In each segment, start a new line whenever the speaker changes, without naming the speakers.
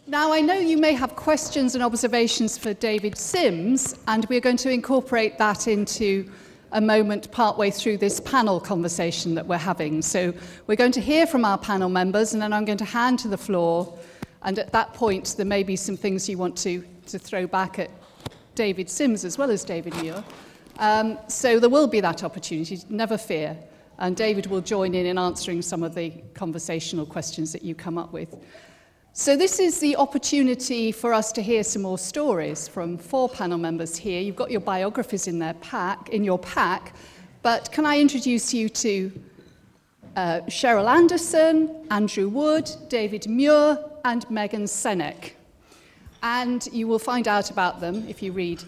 Now, I know you may have questions and observations for David Sims, and we're going to incorporate that into a moment partway through this panel conversation that we're having. So we're going to hear from our panel members, and then I'm going to hand to the floor, and at that point there may be some things you want to throw back at David Sims as well as David Muir. So there will be that opportunity, never fear, and David will join in answering some of the conversational questions that you come up with. So this is the opportunity for us to hear some more stories from 4 panel members here. You've got your biographies in your pack, but can I introduce you to Sheryl Anderson, Andrew Wood, David Muir, and Megan Seneque. And you will find out about them if you read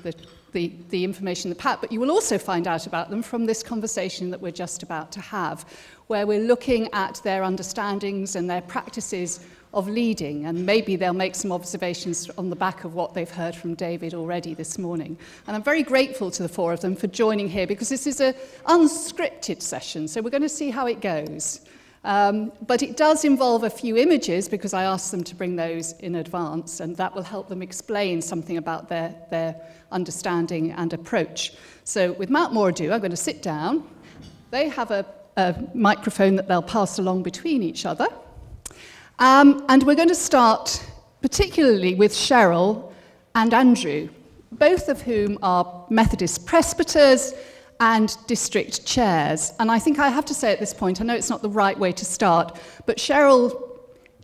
the information in the pack, but you will also find out about them from this conversation that we're just about to have, where we're looking at their understandings and their practices of leading, and maybe they'll make some observations on the back of what they've heard from David already this morning. And I'm very grateful to the 4 of them for joining here, because this is an unscripted session, so we're going to see how it goes. But it does involve a few images, because I asked them to bring those in advance, and that will help them explain something about their understanding and approach. So without more ado, I'm going to sit down. They have a microphone that they'll pass along between each other. And we're going to start particularly with Sheryl and Andrew, both of whom are Methodist presbyters and district chairs. And I think I have to say at this point, I know it's not the right way to start, but Sheryl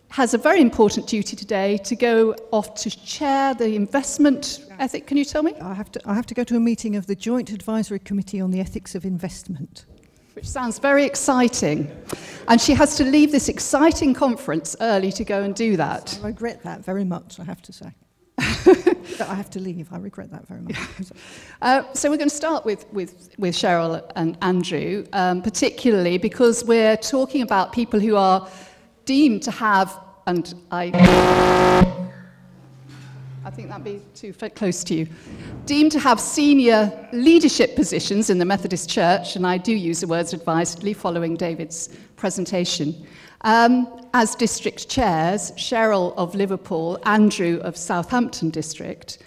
has a very important duty today to go off to chair the investment ethic. Can you tell me?
I have to go to a meeting of the Joint Advisory Committee on the Ethics of Investment.
Which sounds very exciting. And she has to leave this exciting conference early to go and do that.
I regret that very much, I have to say. That I have to leave, I regret that very much.
So we're going to start with Sheryl and Andrew, particularly because we're talking about people who are deemed to have, and I think that'd be too close to you, deemed to have senior leadership positions in the Methodist Church, and I do use the words advisedly following David's presentation. As district chairs, Sheryl of Liverpool, Andrew of Southampton District.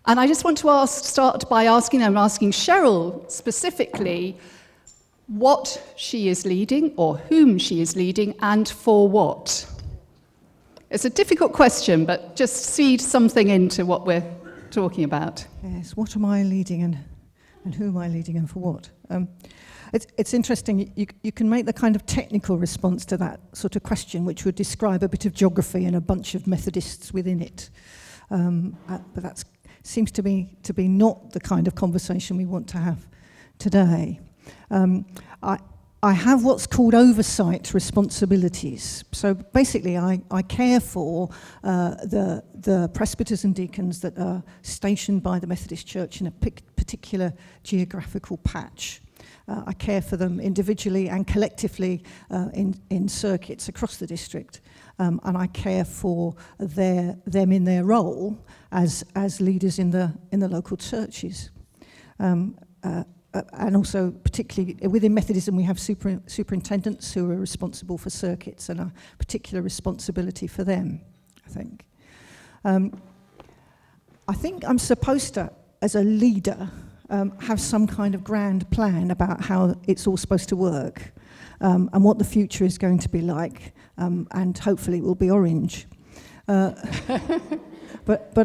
And I just want to start by asking Sheryl specifically what she is leading, or whom she is leading, and for what. It's a difficult question, but just feed something into what we're talking about.
Yes, what am I leading and who am I leading and for what? It's interesting, you can make the kind of technical response to that sort of question, which would describe a bit of geography and a bunch of Methodists within it. But that seems to be not the kind of conversation we want to have today. I have what's called oversight responsibilities. So basically, I care for the presbyters and deacons that are stationed by the Methodist Church in a particular geographical patch. I care for them individually and collectively in circuits across the district. And I care for them in their role as leaders in the local churches. And also, particularly within Methodism, we have superintendents who are responsible for circuits, and a particular responsibility for them, I think. I think I'm supposed to, as a leader, have some kind of grand plan about how it's all supposed to work, and what the future is going to be like, and hopefully it will be orange. But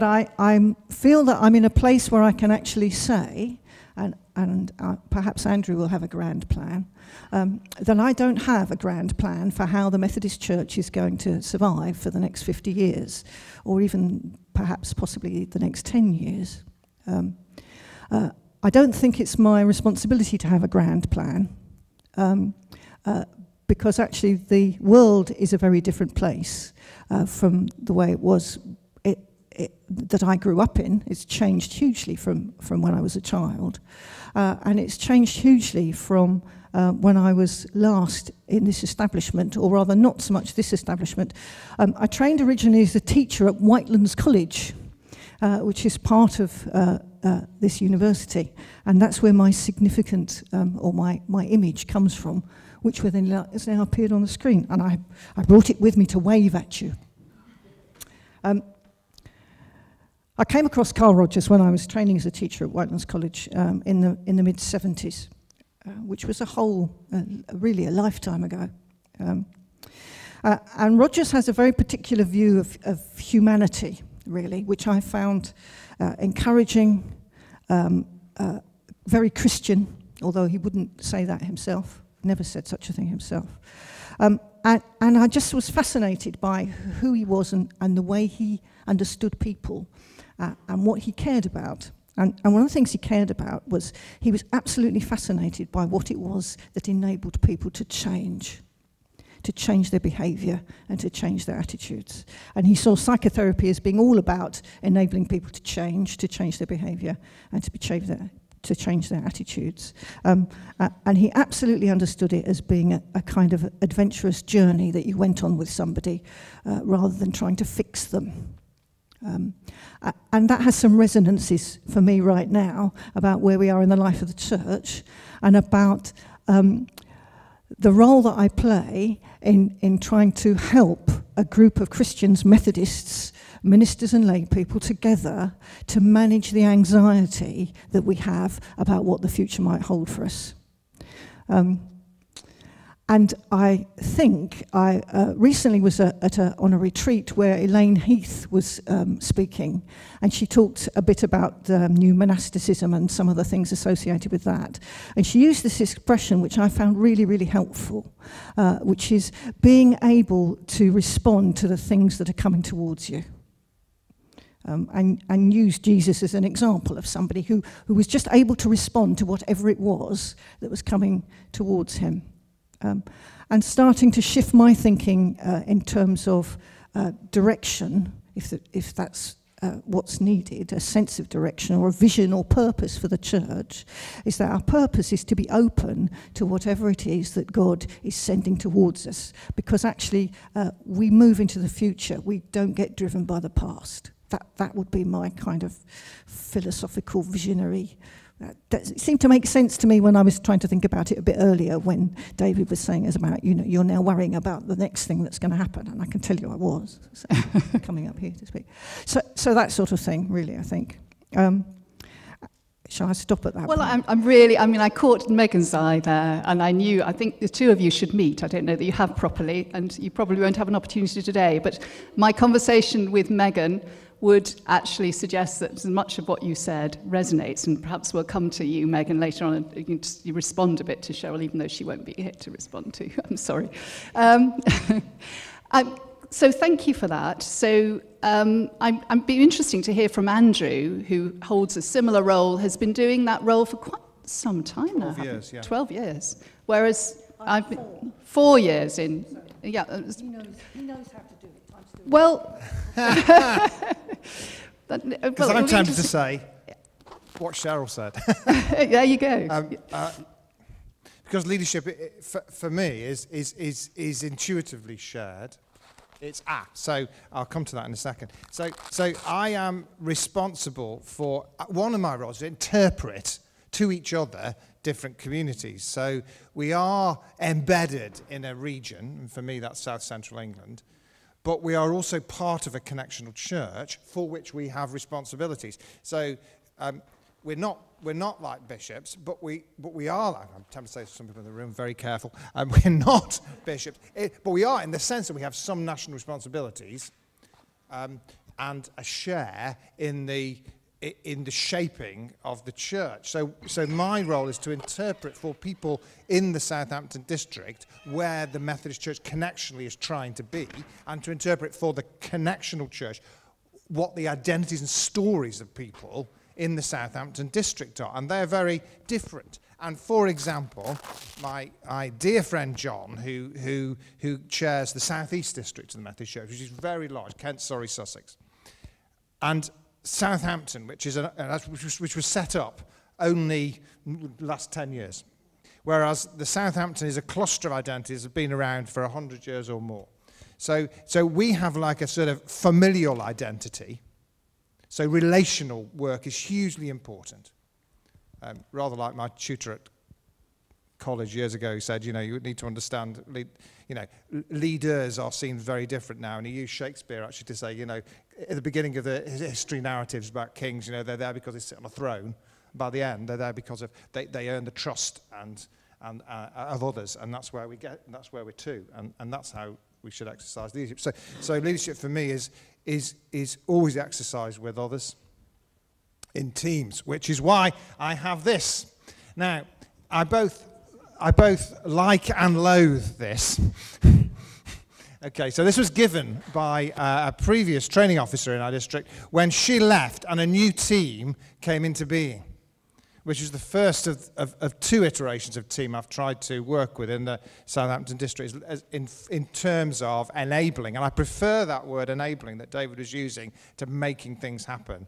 I feel that I'm in a place where I can actually say, and perhaps Andrew will have a grand plan, then I don't have a grand plan for how the Methodist Church is going to survive for the next 50 years, or even perhaps possibly the next 10 years. I don't think it's my responsibility to have a grand plan, because actually the world is a very different place from the way it was that I grew up in. It's changed hugely from when I was a child. And it's changed hugely from when I was last in this establishment, or rather not so much this establishment. I trained originally as a teacher at Whitelands College, which is part of this university. And that's where my significant, or my image comes from, which has now appeared on the screen. And I brought it with me to wave at you. I came across Carl Rogers when I was training as a teacher at Whitelands College in the mid-70s, which was really a lifetime ago. And Rogers has a very particular view of humanity, really, which I found encouraging, very Christian, although he wouldn't say that himself, never said such a thing himself. And I just was fascinated by who he was and the way he understood people and what he cared about. And one of the things he cared about was he was absolutely fascinated by what it was that enabled people to change their behaviour and to change their attitudes. And he saw psychotherapy as being all about enabling people to change their behaviour and to change their attitudes. And he absolutely understood it as being a kind of adventurous journey that you went on with somebody rather than trying to fix them. And that has some resonances for me right now about where we are in the life of the church and about the role that I play in trying to help a group of Christians, Methodists, ministers and lay people together to manage the anxiety that we have about what the future might hold for us. And I think I recently was on a retreat where Elaine Heath was speaking, and she talked a bit about new monasticism and some of the things associated with that. And she used this expression, which I found really, really helpful, which is being able to respond to the things that are coming towards you. And used Jesus as an example of somebody who was just able to respond to whatever it was that was coming towards him. And starting to shift my thinking in terms of direction, if that's what's needed, a sense of direction or a vision or purpose for the church, is that our purpose is to be open to whatever it is that God is sending towards us. Because actually, we move into the future. We don't get driven by the past. That would be my kind of philosophical, visionary. That seemed to make sense to me when I was trying to think about it a bit earlier, when David was saying about, you're now worrying about the next thing that's going to happen, and I can tell you I was coming up here to speak. So that sort of thing, really, I think. Shall I stop at that?
Well, I caught Megan's eye there, and I think the two of you should meet. I don't know that you have properly, and you probably won't have an opportunity today, but my conversation with Megan would actually suggest that much of what you said resonates, and perhaps we'll come to you, Megan, later on, and you respond a bit to Sheryl, even though she won't be here to respond to. I'm sorry. So thank you for that. So I'd be interesting to hear from Andrew, who holds a similar role, has been doing that role for quite some time now.
12 years, yeah.
12 years. Whereas I've been 4 years in. Yeah.
He knows how to do it.
Well,
because I'm tempted to say what Sheryl said.
There you go.
Because leadership, for me, is intuitively shared. It's so I'll come to that in a second. So I am responsible for, one of my roles is to interpret to each other different communities. So we are embedded in a region, and for me that's South Central England, but we are also part of a connectional church for which we have responsibilities. So we're not like bishops, but we are like, I'm tempted to say to some people in the room, very careful, we're not bishops, but we are in the sense that we have some national responsibilities and a share in the shaping of the church. So my role is to interpret for people in the Southampton district where the Methodist Church connectionally is trying to be, and to interpret for the connectional church what the identities and stories of people in the Southampton district are, and they're very different. And for example, my dear friend John, who chairs the South East district of the Methodist Church, which is very large, Kent, Surrey, Sussex, and Southampton, which was set up only last 10 years, whereas the Southampton is a cluster of identities that have been around for 100 years or more. So we have like a sort of familial identity. So relational work is hugely important, rather like my tutor at college years ago who said, you know, you need to understand, you know, leaders are seen very different now. And he used Shakespeare actually to say, you know, at the beginning of the history narratives about kings, you know, they're there because they sit on a throne. By the end, they're there because of they earn the trust and of others, and that's where we get, and that's where we're to, and that's how we should exercise leadership. So leadership for me is always exercised with others in teams, which is why I have this. Now, I both like and loathe this. Okay, so this was given by a previous training officer in our district when she left and a new team came into being, which is the first of two iterations of team I've tried to work with in the Southampton district in terms of enabling. And I prefer that word enabling that David was using to making things happen.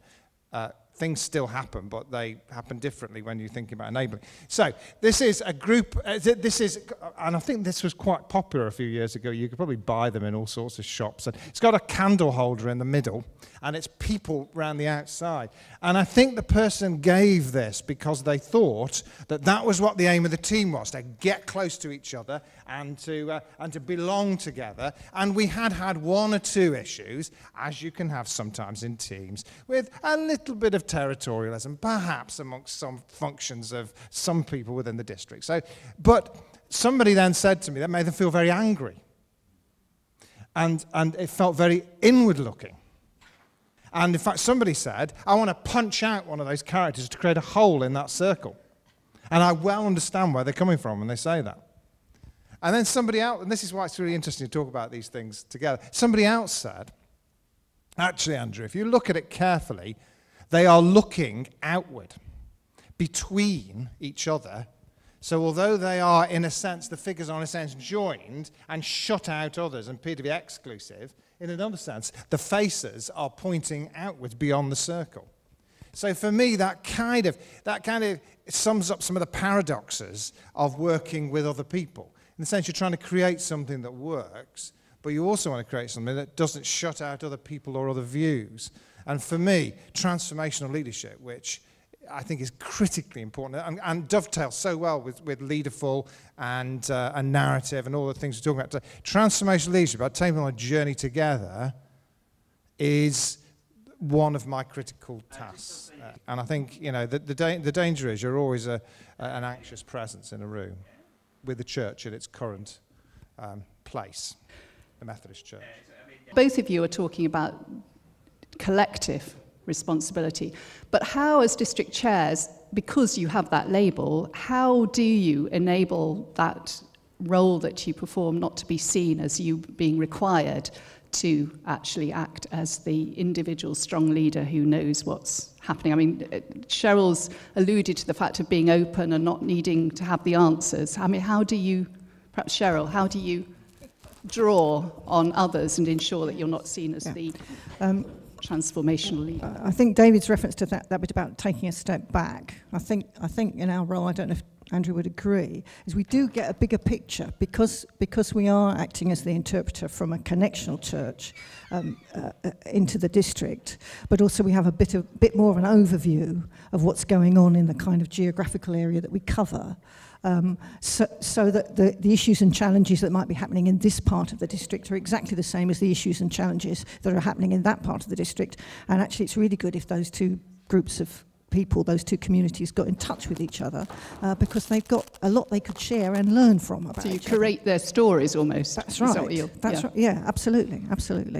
Things still happen, but they happen differently when you're thinking about enabling. So this is a group, and I think this was quite popular a few years ago. You could probably buy them in all sorts of shops. And it's got a candle holder in the middle, and it's people around the outside. And I think the person gave this because they thought that that was what the aim of the team was, to get close to each other and to belong together. And we had one or two issues, as you can have sometimes in teams, with a little bit of territorialism, perhaps amongst some functions of some people within the district. So, but somebody then said to me that made them feel very angry. And it felt very inward-looking. And in fact, somebody said, I want to punch out one of those characters to create a hole in that circle. And I well understand where they're coming from when they say that. And then somebody else, and this is why it's really interesting to talk about these things together, somebody else said, actually, Andrew, if you look at it carefully, they are looking outward between each other. So although they are, in a sense, the figures are in a sense joined and shut out others and appear to be exclusive, in another sense, the faces are pointing outwards beyond the circle. So for me, that kind of sums up some of the paradoxes of working with other people. In the sense you're trying to create something that works, but you also want to create something that doesn't shut out other people or other views. And for me, transformational leadership, which I think is critically important and dovetails so well with leaderful and narrative and all the things we're talking about. Transformational leadership, about taking on a journey together, is one of my critical tasks. And I think, you know, the danger is you're always an anxious presence in a room with the church at its current place, the Methodist Church.
Both of you are talking about collective responsibility, but how, as district chairs, because you have that label, how do you enable that role that you perform not to be seen as you being required to actually act as the individual strong leader who knows what's happening? I mean, Sheryl's alluded to the fact of being open and not needing to have the answers. I mean, how do you, perhaps Sheryl, how do you draw on others and ensure that you're not seen as the transformational leader?
I think David's reference to that bit about taking a step back, I think in our role, I don't know if Andrew would agree, is we do get a bigger picture because we are acting as the interpreter from a connectional church into the district, but also we have a bit more of an overview of what's going on in the kind of geographical area that we cover. So that the issues and challenges that might be happening in this part of the district are exactly the same as the issues and challenges that are happening in that part of the district. And actually it's really good if those two groups of people, those two communities got in touch with each other because they've got a lot they could share and learn from about each other. So you curate
their stories almost.
That's right. That's right. Yeah, absolutely.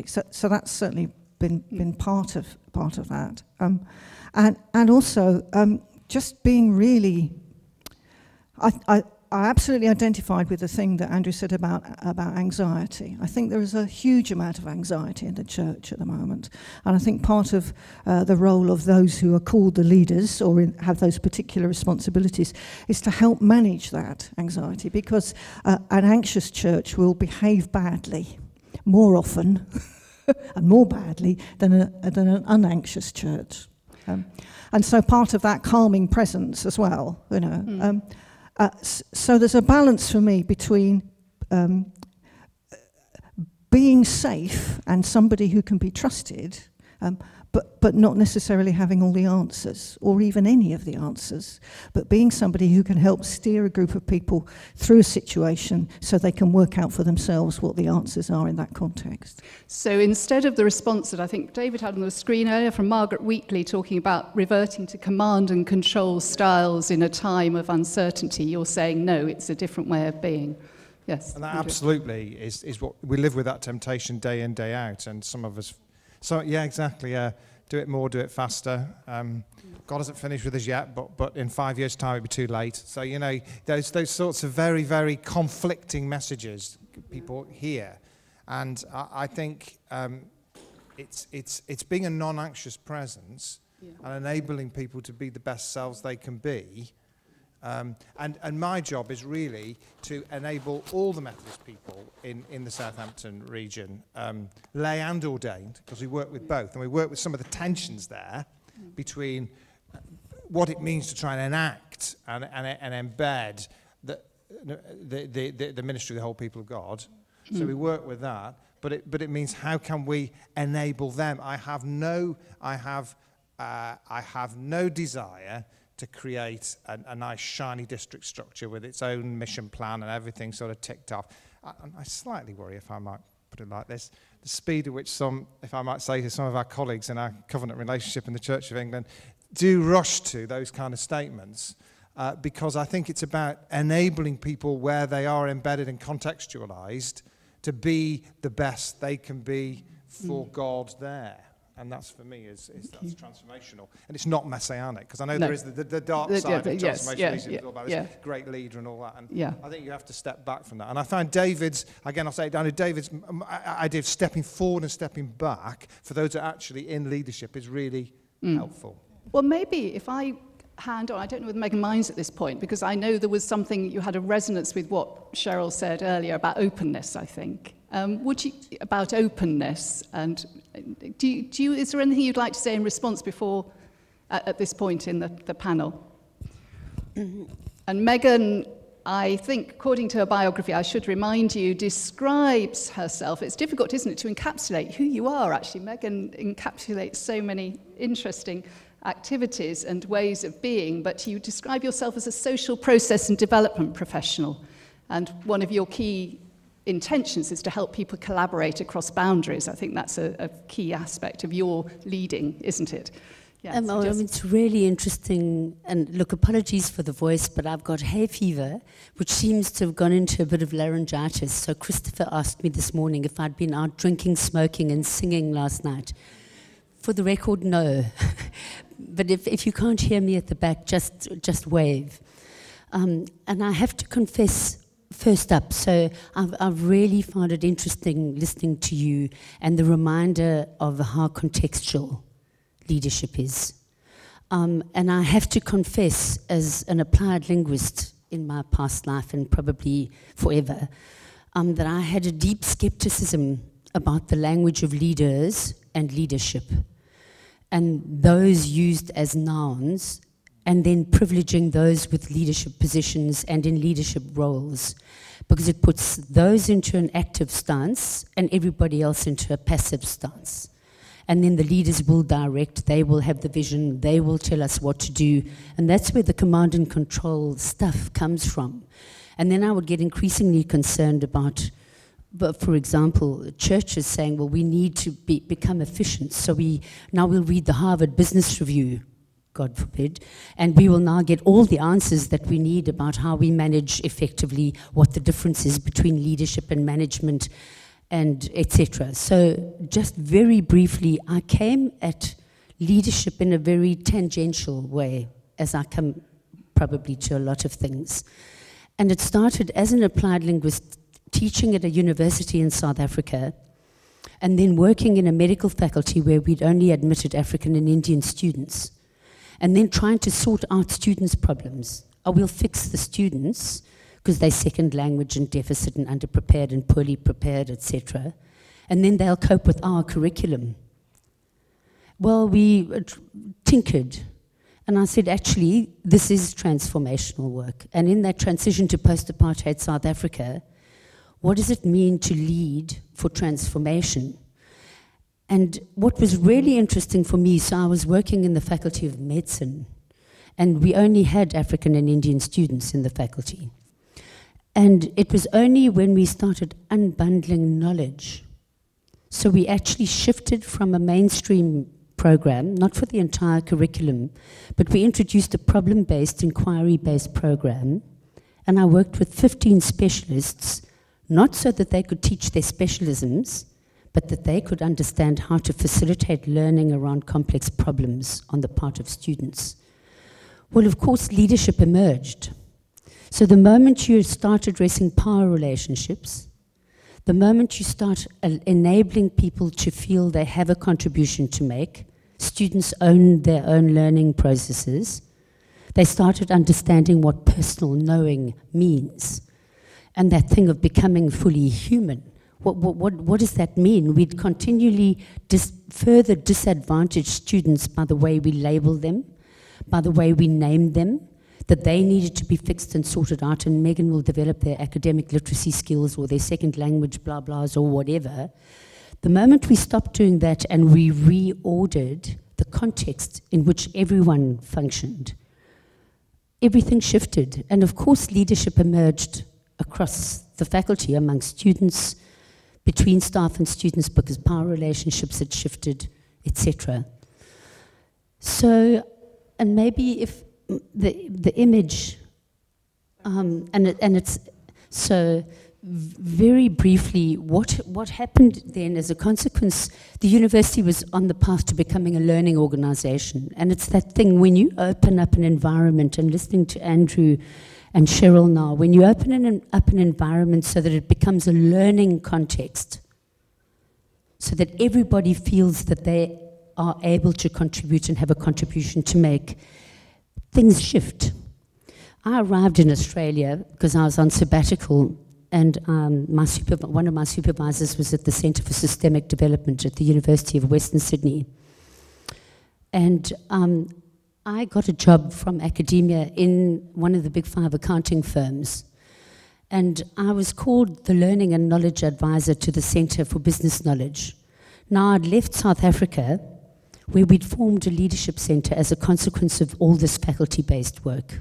So that's certainly been part of that. And also just being really, I absolutely identified with the thing that Andrew said about anxiety. I think there is a huge amount of anxiety in the church at the moment. And I think part of the role of those who are called the leaders or have those particular responsibilities is to help manage that anxiety, because an anxious church will behave badly more often and more badly than an unanxious church. And so part of that calming presence as well, you know. So there's a balance for me between being safe and somebody who can be trusted, but not necessarily having all the answers, or even any of the answers, but being somebody who can help steer a group of people through a situation so they can work out for themselves what the answers are in that context.
So instead of the response that I think David had on the screen earlier from Margaret Wheatley talking about reverting to command and control styles in a time of uncertainty, you're saying no, it's a different way of being. Yes.
And that absolutely is what we live with, that temptation day in, day out, and some of us. So yeah, exactly. Do it more, do it faster. God hasn't finished with us yet, but in 5 years' time it'll be too late. So those sorts of very, very conflicting messages people hear, and I think it's being a non-anxious presence and enabling people to be the best selves they can be. And my job is really to enable all the Methodist people in the Southampton region, lay and ordained, because we work with both, and we work with some of the tensions there between what it means to try and enact and embed the ministry of the whole people of God. So we work with that, but it means how can we enable them? I have no desire to create a nice shiny district structure with its own mission plan and everything sort of ticked off. I slightly worry, if I might put it like this, the speed at which some, if I might say to some of our colleagues in our covenant relationship in the Church of England, do rush to those kind of statements, because I think it's about enabling people where they are embedded and contextualized to be the best they can be for God there. And that's, for me, that's transformational. And it's not messianic, because I know there is the dark side of transformation. It's all about this great leader and all that. And I think you have to step back from that. And I find David's, again, I'll say it down, David's idea of stepping forward and stepping back for those that are actually in leadership is really helpful.
Well, maybe if I hand on, I don't know whether Megan minds at this point, because I know there was something, you had a resonance with what Sheryl said earlier about openness, I think. Would you, about openness, and is there anything you'd like to say in response before, at this point in the panel? And Megan, I think, according to her biography, I should remind you, describes herself. It's difficult, isn't it, to encapsulate who you are, actually. Megan encapsulates so many interesting activities and ways of being, but you describe yourself as a social process and development professional. And one of your key intentions is to help people collaborate across boundaries. I think that's a key aspect of your leading, isn't it? Yeah,
it's really interesting. And look, apologies for the voice, but I've got hay fever, which seems to have gone into a bit of laryngitis. So Christopher asked me this morning if I'd been out drinking, smoking, and singing last night. For the record, no. But if you can't hear me at the back, just wave. And I have to confess, first up, so I've really found it interesting listening to you and the reminder of how contextual leadership is. And I have to confess, as an applied linguist in my past life and probably forever, that I had a deep skepticism about the language of leaders and leadership, and those used as nouns, and then privileging those with leadership positions and in leadership roles, because it puts those into an active stance and everybody else into a passive stance. And then the leaders will direct, they will have the vision, they will tell us what to do, and that's where the command and control stuff comes from. And then I would get increasingly concerned about, but for example, churches saying, well, we need to become efficient, so now we'll read the Harvard Business Review, God forbid, and we will now get all the answers that we need about how we manage effectively, what the difference is between leadership and management, and etc. So just very briefly, I came at leadership in a very tangential way, as I come probably to a lot of things. And it started as an applied linguist, teaching at a university in South Africa, and then working in a medical faculty where we'd only admitted African and Indian students, and then trying to sort out students' problems. Oh, we'll fix the students because they're second language and deficit and underprepared and poorly prepared, etc. And then they'll cope with our curriculum. Well, we tinkered. And I said, actually, this is transformational work. And in that transition to post-apartheid South Africa, what does it mean to lead for transformation? And what was really interesting for me, so I was working in the Faculty of Medicine, and we only had African and Indian students in the faculty. And it was only when we started unbundling knowledge. So we actually shifted from a mainstream program, not for the entire curriculum, but we introduced a problem-based, inquiry-based program. And I worked with 15 specialists, not so that they could teach their specialisms, but that they could understand how to facilitate learning around complex problems on the part of students. Well, of course, leadership emerged. So the moment you start addressing power relationships, the moment you start enabling people to feel they have a contribution to make, students own their own learning processes, they started understanding what personal knowing means. And that thing of becoming fully human. What does that mean? We'd continually further disadvantage students by the way we label them, by the way we name them, that they needed to be fixed and sorted out, and Megan will develop their academic literacy skills or their second language blah blahs or whatever. The moment we stopped doing that and we reordered the context in which everyone functioned, everything shifted. And of course, leadership emerged across the faculty, among students, between staff and students, because power relationships had shifted, etc. So, and maybe if the image, and it's so very briefly, what happened then as a consequence, the university was on the path to becoming a learning organization. And it's that thing, when you open up an environment, and listening to Andrew and Sheryl now, when you open up an environment so that it becomes a learning context, so that everybody feels that they are able to contribute and have a contribution to make, things shift. I arrived in Australia because I was on sabbatical, and one of my supervisors was at the Centre for Systemic Development at the University of Western Sydney. And I got a job from academia in one of the big 5 accounting firms. And I was called the Learning and Knowledge Advisor to the Centre for Business Knowledge. Now, I'd left South Africa, where we'd formed a leadership centre as a consequence of all this faculty-based work.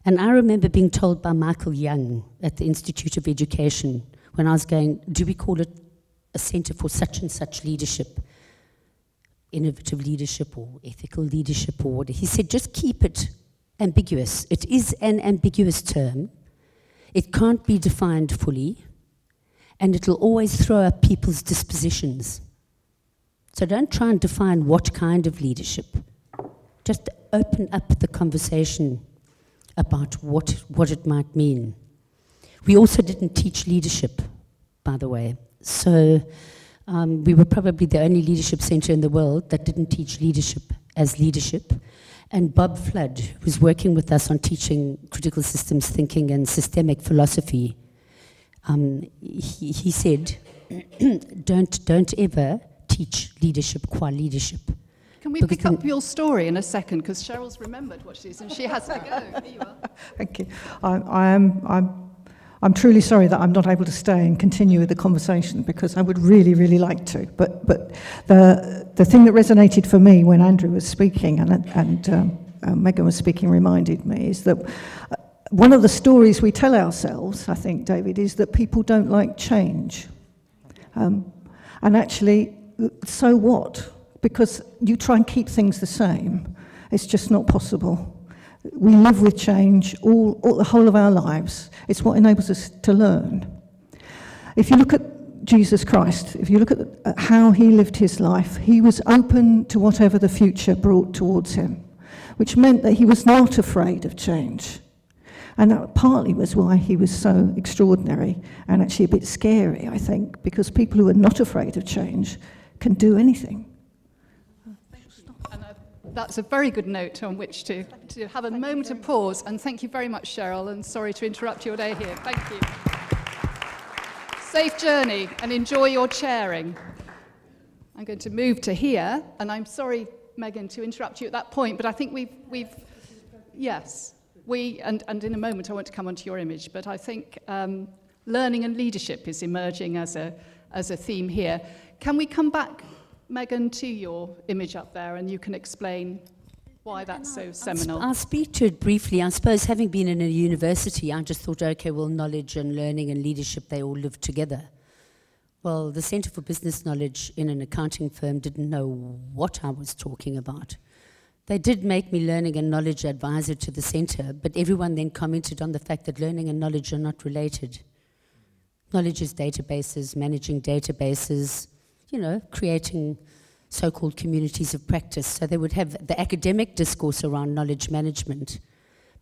And I remember being told by Michael Young at the Institute of Education, when I was going, do we call it a centre for such and such leadership? Innovative leadership or ethical leadership or whatever. He said, just keep it ambiguous. It is an ambiguous term. It can't be defined fully, and it'll always throw up people's dispositions. So don't try and define what kind of leadership. Just open up the conversation about what it might mean. We also didn't teach leadership, by the way. So we were probably the only leadership centre in the world that didn't teach leadership as leadership. And Bob Flood, who was working with us on teaching critical systems thinking and systemic philosophy, he said, don't ever teach leadership qua leadership.
Can we pick up your story in a second? Because Cheryl's remembered what she is, and she has to go. Here you are.
Thank you. I'm truly sorry that I'm not able to stay and continue with the conversation, because I would really, really like to. But the thing that resonated for me when Andrew was speaking and Megan was speaking reminded me is that one of the stories we tell ourselves, I think, David, is that people don't like change. And actually, so what? Because you try and keep things the same, it's just not possible. We live with change the whole of our lives. It's what enables us to learn. If you look at Jesus Christ, if you look at how he lived his life, he was open to whatever the future brought towards him, which meant that he was not afraid of change. And that partly was why he was so extraordinary and actually a bit scary, I think, because people who are not afraid of change can do anything.
That's a very good note on which to have a moment of pause. And thank you very much, Sheryl, and sorry to interrupt your day here. Thank you. Safe journey and enjoy your chairing. I'm going to move to here, and I'm sorry, Megan, to interrupt you at that point, but I think yes, and in a moment I want to come onto your image, but I think learning and leadership is emerging as a theme here. Can we come back Megan, to your image up there, and you can explain why that's so seminal.
I'll speak to it briefly. I suppose having been in a university, I just thought, okay, well, knowledge and learning and leadership, they all live together. Well, the Centre for Business Knowledge in an accounting firm didn't know what I was talking about. They did make me learning and knowledge advisor to the centre, but everyone then commented on the fact that learning and knowledge are not related. Knowledge is databases, managing databases, you know, creating so-called communities of practice. So they would have the academic discourse around knowledge management,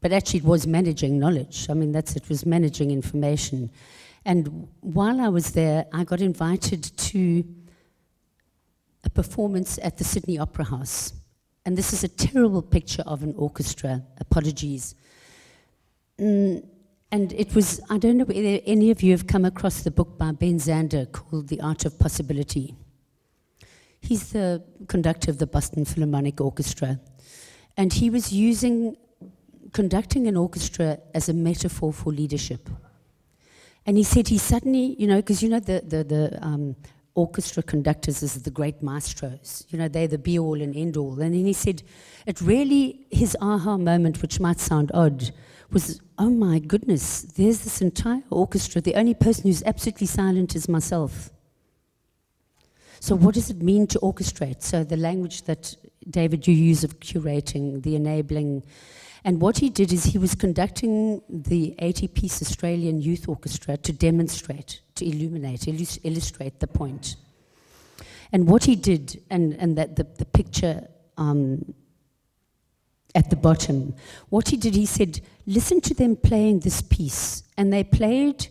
but actually it was managing knowledge. I mean, it was managing information. And while I was there, I got invited to a performance at the Sydney Opera House. And this is a terrible picture of an orchestra. Apologies. And it was, I don't know whether any of you have come across the book by Ben Zander called The Art of Possibility. He's the conductor of the Boston Philharmonic Orchestra. And he was using conducting an orchestra as a metaphor for leadership. And he said he suddenly, you know, because you know the orchestra conductors is the great maestros. You know, they're the be-all and end-all. And then he said, it really, his aha moment, which might sound odd, was, oh my goodness, there's this entire orchestra. The only person who's absolutely silent is myself. So what does it mean to orchestrate? So the language that, David, you use of curating, the enabling. And what he did is he was conducting the 80-piece Australian Youth Orchestra to demonstrate, to illuminate, illustrate the point. And what he did, and that the picture at the bottom, what he did, he said, listen to them playing this piece. And they played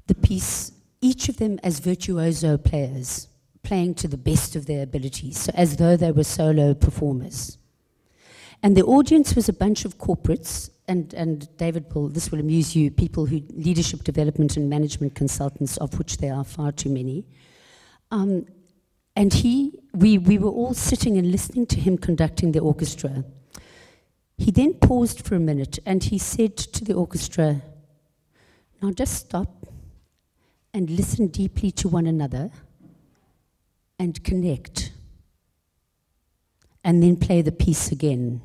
the piece, each of them as virtuoso players, playing to the best of their abilities, so as though they were solo performers. And the audience was a bunch of corporates, and David, this will amuse you, people who, leadership development and management consultants, of which there are far too many. And we were all sitting and listening to him conducting the orchestra. He then paused for a minute and he said to the orchestra, now just stop and listen deeply to one another and connect, and then play the piece again.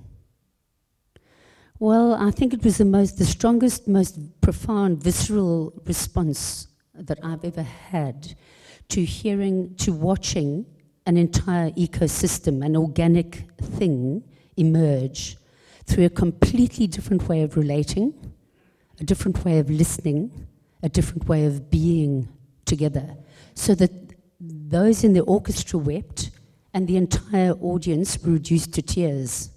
Well, I think it was the strongest, most profound, visceral response that I've ever had to watching an entire ecosystem, an organic thing emerge through a completely different way of relating, a different way of listening, a different way of being together, so that those in the orchestra wept and the entire audience were reduced to tears.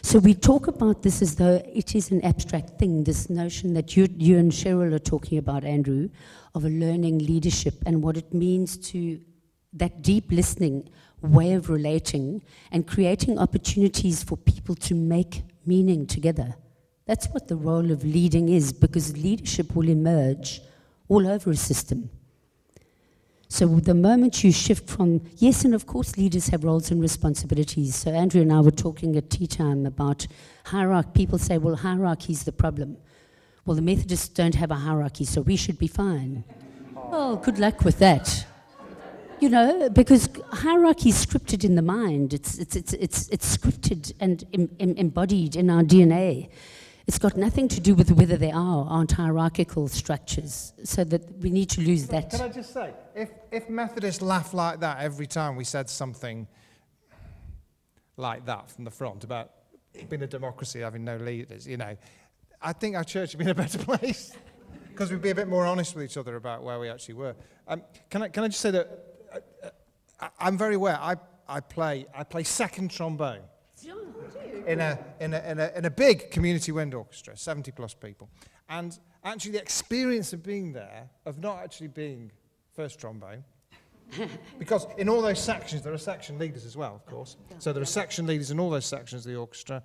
So we talk about this as though it is an abstract thing, this notion that you and Sheryl are talking about, Andrew, of a learning leadership and what it means to that deep listening way of relating and creating opportunities for people to make meaning together. That's what the role of leading is, because leadership will emerge all over a system. So the moment you shift from, yes, and of course leaders have roles and responsibilities. So Andrew and I were talking at tea time about hierarchy. People say, well, hierarchy is the problem. Well, the Methodists don't have a hierarchy, so we should be fine. Well, good luck with that. You know, because hierarchy is scripted in the mind. It's scripted and embodied in our DNA. It's got nothing to do with whether there aren't hierarchical structures, so that we need to lose that.
Can I just say, if Methodists laugh like that every time we said something like that from the front about being a democracy, having no leaders, you know, I think our church would be in a better place, because we'd be a bit more honest with each other about where we actually were. Can I just say that I'm very aware, I play second trombone. In a big community wind orchestra, 70 plus people. And actually the experience of being there, of not actually being first trombone, because in all those sections, there are section leaders as well, of course. So there are section leaders in all those sections of the orchestra.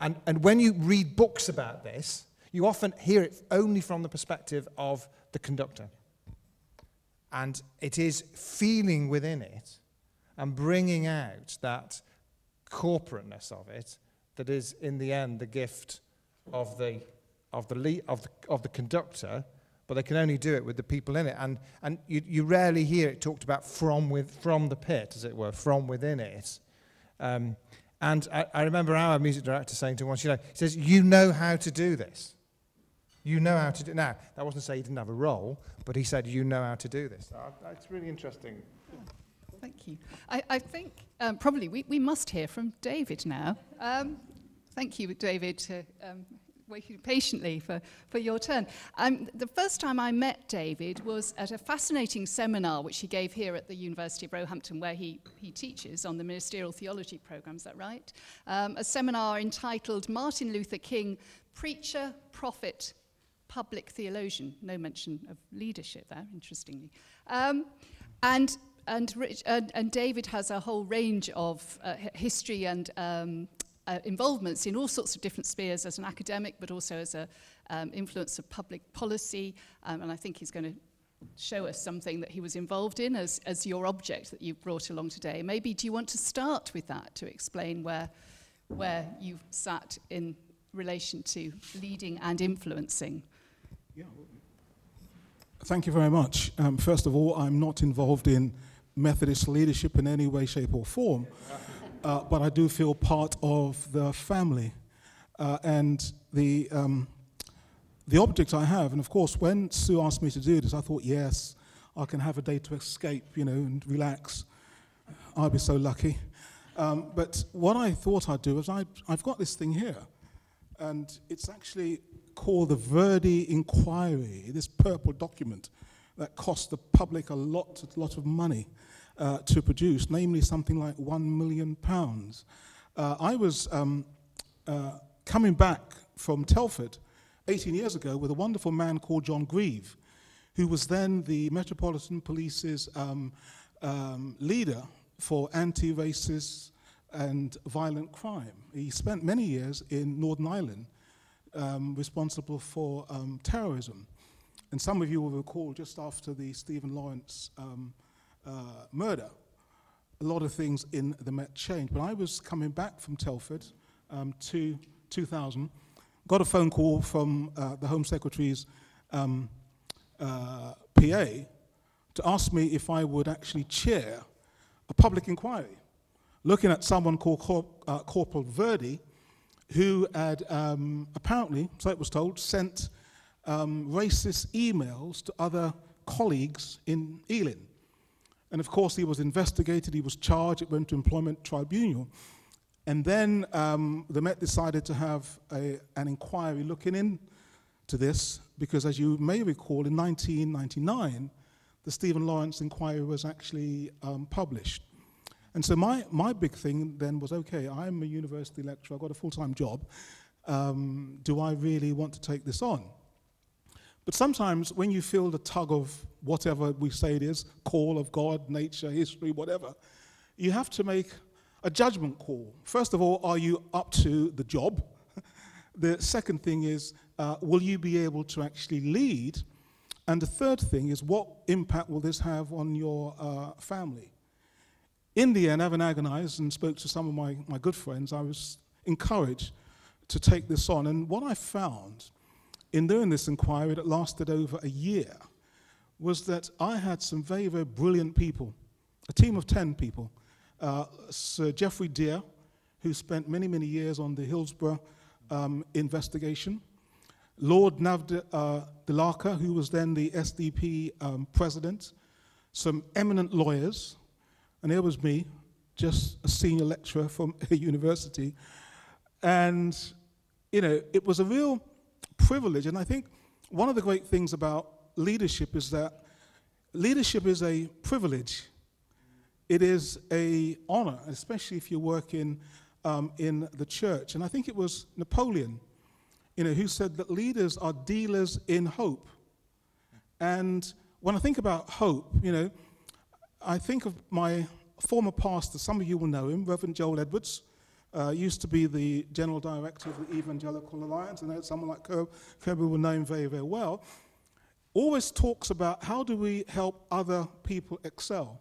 And when you read books about this, you often hear it only from the perspective of the conductor. And it is feeling within it and bringing out that corporateness of it that is in the end the gift of the conductor, but they can only do it with the people in it. And you rarely hear it talked about from the pit, as it were, from within it. And I remember our music director saying to us, he says, you know how to do this. You know how to do it. Now, that wasn't to say he didn't have a role, but he said, you know how to do this. It's really interesting.
Thank you. I think probably we must hear from David now. Thank you, David, waiting patiently for your turn. The first time I met David was at a fascinating seminar which he gave here at the University of Roehampton, where he teaches on the ministerial theology program. Is that right? A seminar entitled Martin Luther King, Preacher, Prophet, Public Theologian. No mention of leadership there, interestingly. And David has a whole range of history and involvements in all sorts of different spheres as an academic, but also as an influence of public policy. And I think he's going to show us something that he was involved in as your object that you brought along today. Maybe do you want to start with that to explain where you sat in relation to leading and influencing?
Yeah. Thank you very much. First of all, I'm not involved in Methodist leadership in any way, shape, or form, but I do feel part of the family. And the object I have, and of course, when Sue asked me to do this, I thought, yes, I can have a day to escape, and relax. I'll be so lucky. But what I thought I'd do is I've got this thing here, and it's actually called the Verdi Inquiry, this purple document that cost the public a lot of money to produce, namely something like £1 million. I was coming back from Telford 18 years ago with a wonderful man called John Grieve, who was then the Metropolitan Police's leader for anti-racist and violent crime. He spent many years in Northern Ireland responsible for terrorism. And some of you will recall just after the Stephen Lawrence murder, a lot of things in the Met changed. But I was coming back from Telford to 2000, got a phone call from the Home Secretary's PA to ask me if I would actually chair a public inquiry, looking at someone called Corporal Verdi, who had apparently, so it was told, sent racist emails to other colleagues in Ealing. And of course, he was investigated, he was charged, it went to Employment Tribunal. And then the Met decided to have an inquiry looking into this, because as you may recall, in 1999, the Stephen Lawrence inquiry was actually published. And so my big thing then was, okay, I'm a university lecturer, I've got a full-time job. Do I really want to take this on? But sometimes when you feel the tug of whatever we say it is, call of God, nature, history, whatever, you have to make a judgment call. First of all, are you up to the job? The second thing is, will you be able to actually lead? And the third thing is, what impact will this have on your family? In the end, having agonized and spoke to some of my good friends, I was encouraged to take this on. And what I found in doing this inquiry that lasted over a year was that I had some very, very brilliant people, a team of 10 people. Sir Geoffrey Deere, who spent many, many years on the Hillsborough investigation. Lord Navdalaka, who was then the SDP president. Some eminent lawyers. And here was me, just a senior lecturer from a university. And, it was a real privilege. And I think one of the great things about leadership is that leadership is a privilege. It is an honor, especially if you work in the church. And I think it was Napoleon, who said that leaders are dealers in hope. And when I think about hope, I think of my former pastor, some of you will know him, Reverend Joel Edwards, used to be the general director of the Evangelical Alliance. I know someone like Kirby will know him very, very well. Always talks about how do we help other people excel.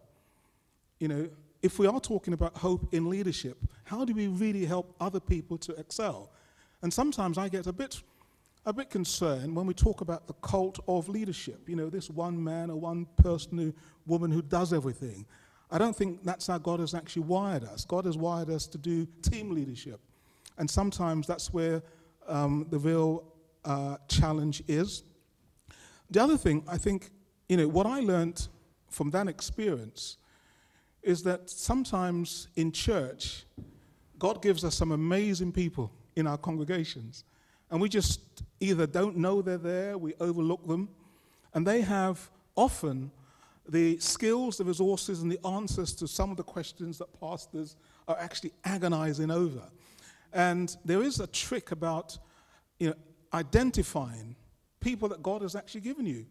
If we are talking about hope in leadership, how do we really help other people to excel? And sometimes I get a bit a bit concerned when we talk about the cult of leadership. You know, this one man or one person, woman who does everything. I don't think that's how God has actually wired us. God has wired us to do team leadership. And sometimes that's where the real challenge is. The other thing, I think, you know, what I learned from that experience is that sometimes in church, God gives us some amazing people in our congregations. And we just either don't know they're there, we overlook them, and they have often the skills, the resources, and the answers to some of the questions that pastors are actually agonizing over. And there is a trick about, you know, identifying people that God has actually given you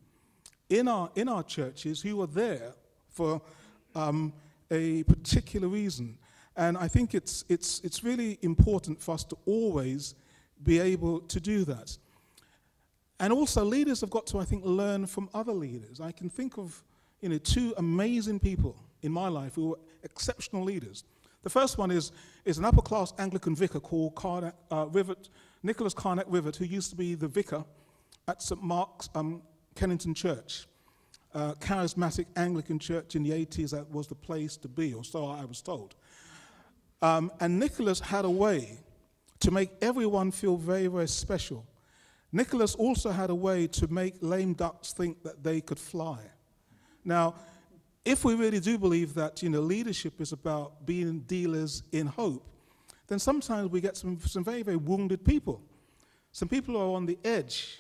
in our churches who are there for a particular reason. And I think it's really important for us to always be able to do that. And also leaders have got to, I think, learn from other leaders. I can think of, you know, two amazing people in my life who were exceptional leaders. The first one is an upper-class Anglican vicar called Nicholas Carnac Rivet, who used to be the vicar at St. Mark's Kennington Church. Charismatic Anglican church in the 80s, that was the place to be, or so I was told. And Nicholas had a way to make everyone feel very, very special. Nicholas also had a way to make lame ducks think that they could fly. Now, if we really do believe that, you know, leadership is about being dealers in hope, then sometimes we get some very, very wounded people. Some people are on the edge.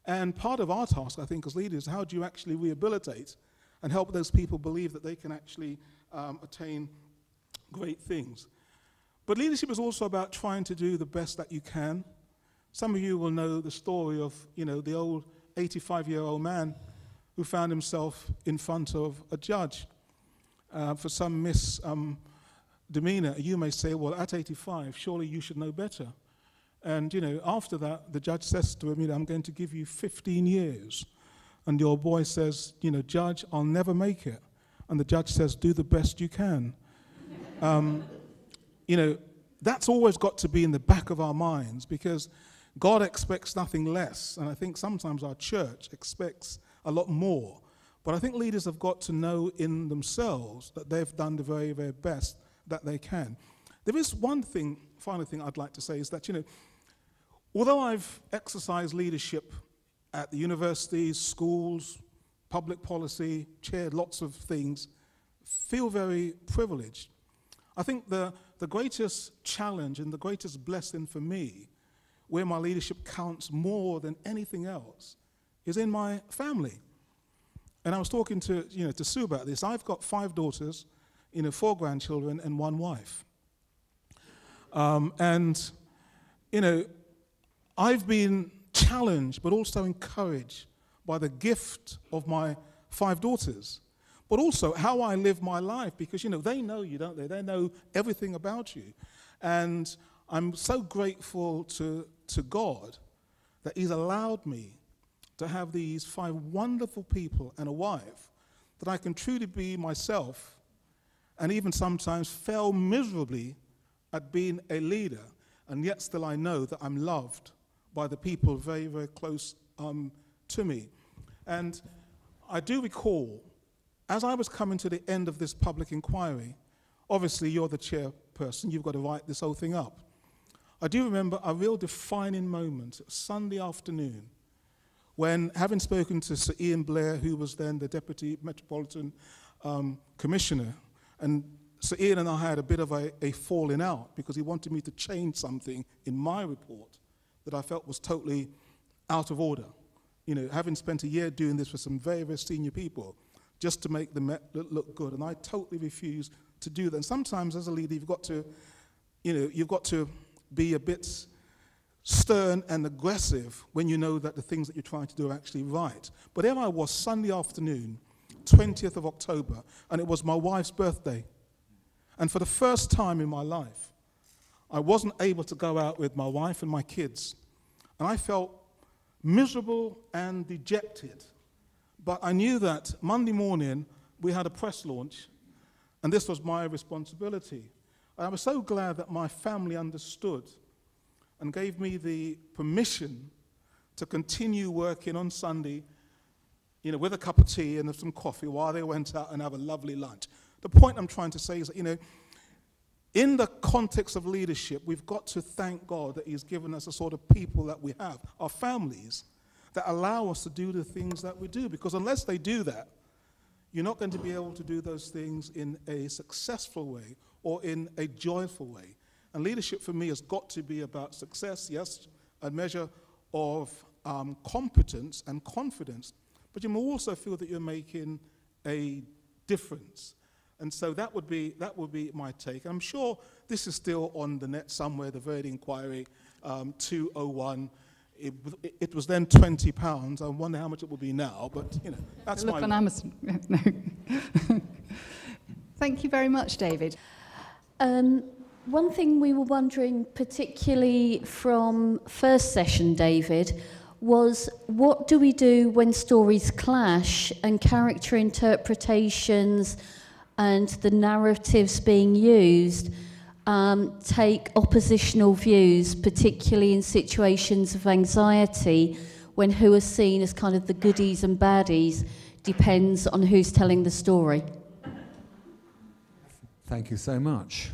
And part of our task, I think, as leaders, how do you actually rehabilitate and help those people believe that they can actually attain great things? But leadership is also about trying to do the best that you can. Some of you will know the story of, you know, the old 85-year-old man who found himself in front of a judge for some misdemeanor. You may say, well, at 85, surely you should know better. And, you know, after that, the judge says to him, you know, I'm going to give you 15 years. And the old boy says, you know, Judge, I'll never make it. And the judge says, do the best you can. You know, that's always got to be in the back of our minds, because God expects nothing less. And I think sometimes our church expects a lot more. But I think leaders have got to know in themselves that they've done the very, very best that they can. There is one thing, final thing I'd like to say is that, you know, although I've exercised leadership at the universities, schools, public policy, chaired lots of things, feel very privileged. I think the greatest challenge and the greatest blessing for me, where my leadership counts more than anything else, is in my family. And I was talking to Sue about this. I've got 5 daughters, 4 grandchildren, and 1 wife. And, you know, I've been challenged but also encouraged by the gift of my 5 daughters, but also how I live my life, because, you know, they know you, don't they? They know everything about you. And I'm so grateful to God that He's allowed me to have these 5 wonderful people and a wife that I can truly be myself, and even sometimes fail miserably at being a leader, and yet still I know that I'm loved by the people very, very close to me. And I do recall, as I was coming to the end of this public inquiry, obviously you're the chairperson, you've got to write this whole thing up. I do remember a real defining moment, Sunday afternoon, when, having spoken to Sir Ian Blair, who was then the Deputy Metropolitan Commissioner, and Sir Ian and I had a bit of a falling out because he wanted me to change something in my report that I felt was totally out of order. You know, having spent a year doing this with some very, very senior people, just to make them look good, and I totally refused to do that. And sometimes as a leader, you've got to be a bit stern and aggressive when you know that the things that you're trying to do are actually right. But there I was, Sunday afternoon, 20th of October, and it was my wife's birthday. And for the first time in my life, I wasn't able to go out with my wife and my kids. And I felt miserable and dejected. But I knew that Monday morning we had a press launch, and this was my responsibility. And I was so glad that my family understood and gave me the permission to continue working on Sunday, with a cup of tea and some coffee while they went out and have a lovely lunch. The point I'm trying to say is that, in the context of leadership, we've got to thank God that he's given us the sort of people that we have, our families, that allow us to do the things that we do. Because unless they do that, you're not going to be able to do those things in a successful way or in a joyful way. And leadership for me has got to be about success, yes, a measure of competence and confidence, but you may also feel that you're making a difference. And so that would be my take. I'm sure this is still on the net somewhere, the Verdi Inquiry 201. It was then £20. I wonder how much it will be now, but that's
look on Amazon. No. Thank you very much, David.
One thing we were wondering, particularly from first session, David, was what do we do when stories clash and character interpretations and the narratives being used take oppositional views, particularly in situations of anxiety, when who are seen as kind of the goodies and baddies depends on who's telling the story.
Thank you so much.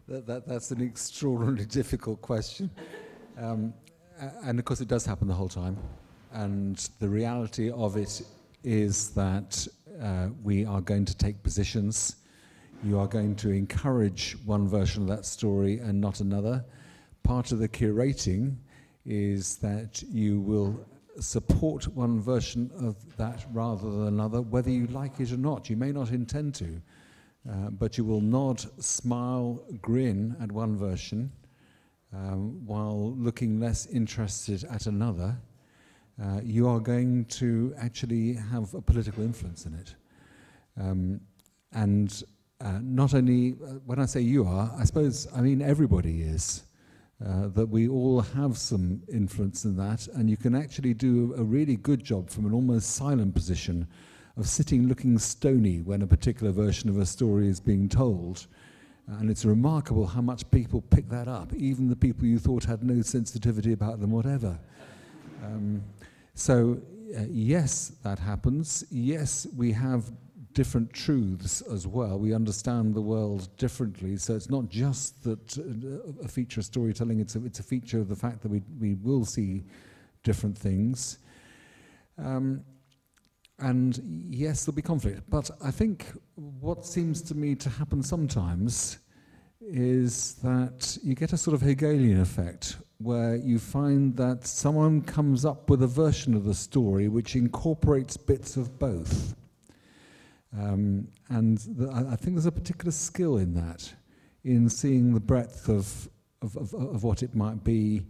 That's an extraordinarily difficult question. And of course it does happen the whole time. And the reality of it is that we are going to take positions. You are going to encourage one version of that story and not another. Part of the curating is that you will support one version of that rather than another, whether you like it or not. You may not intend to, but you will nod, smile, grin at one version while looking less interested at another. You are going to actually have a political influence in it. And not only, when I say you are, I mean everybody is. That we all have some influence in that, and you can actually do a really good job from an almost silent position of sitting looking stony when a particular version of a story is being told. And it's remarkable how much people pick that up, even the people you thought had no sensitivity about them, whatever. Yes, that happens. Yes, we have different truths as well. We understand the world differently, so it's not just that a feature of storytelling, it's a feature of the fact that we will see different things. And yes, there'll be conflict, but I think what seems to me to happen sometimes is that you get a sort of Hegelian effect where you find that someone comes up with a version of the story which incorporates bits of both. I think there's a particular skill in that, in seeing the breadth of what it might be.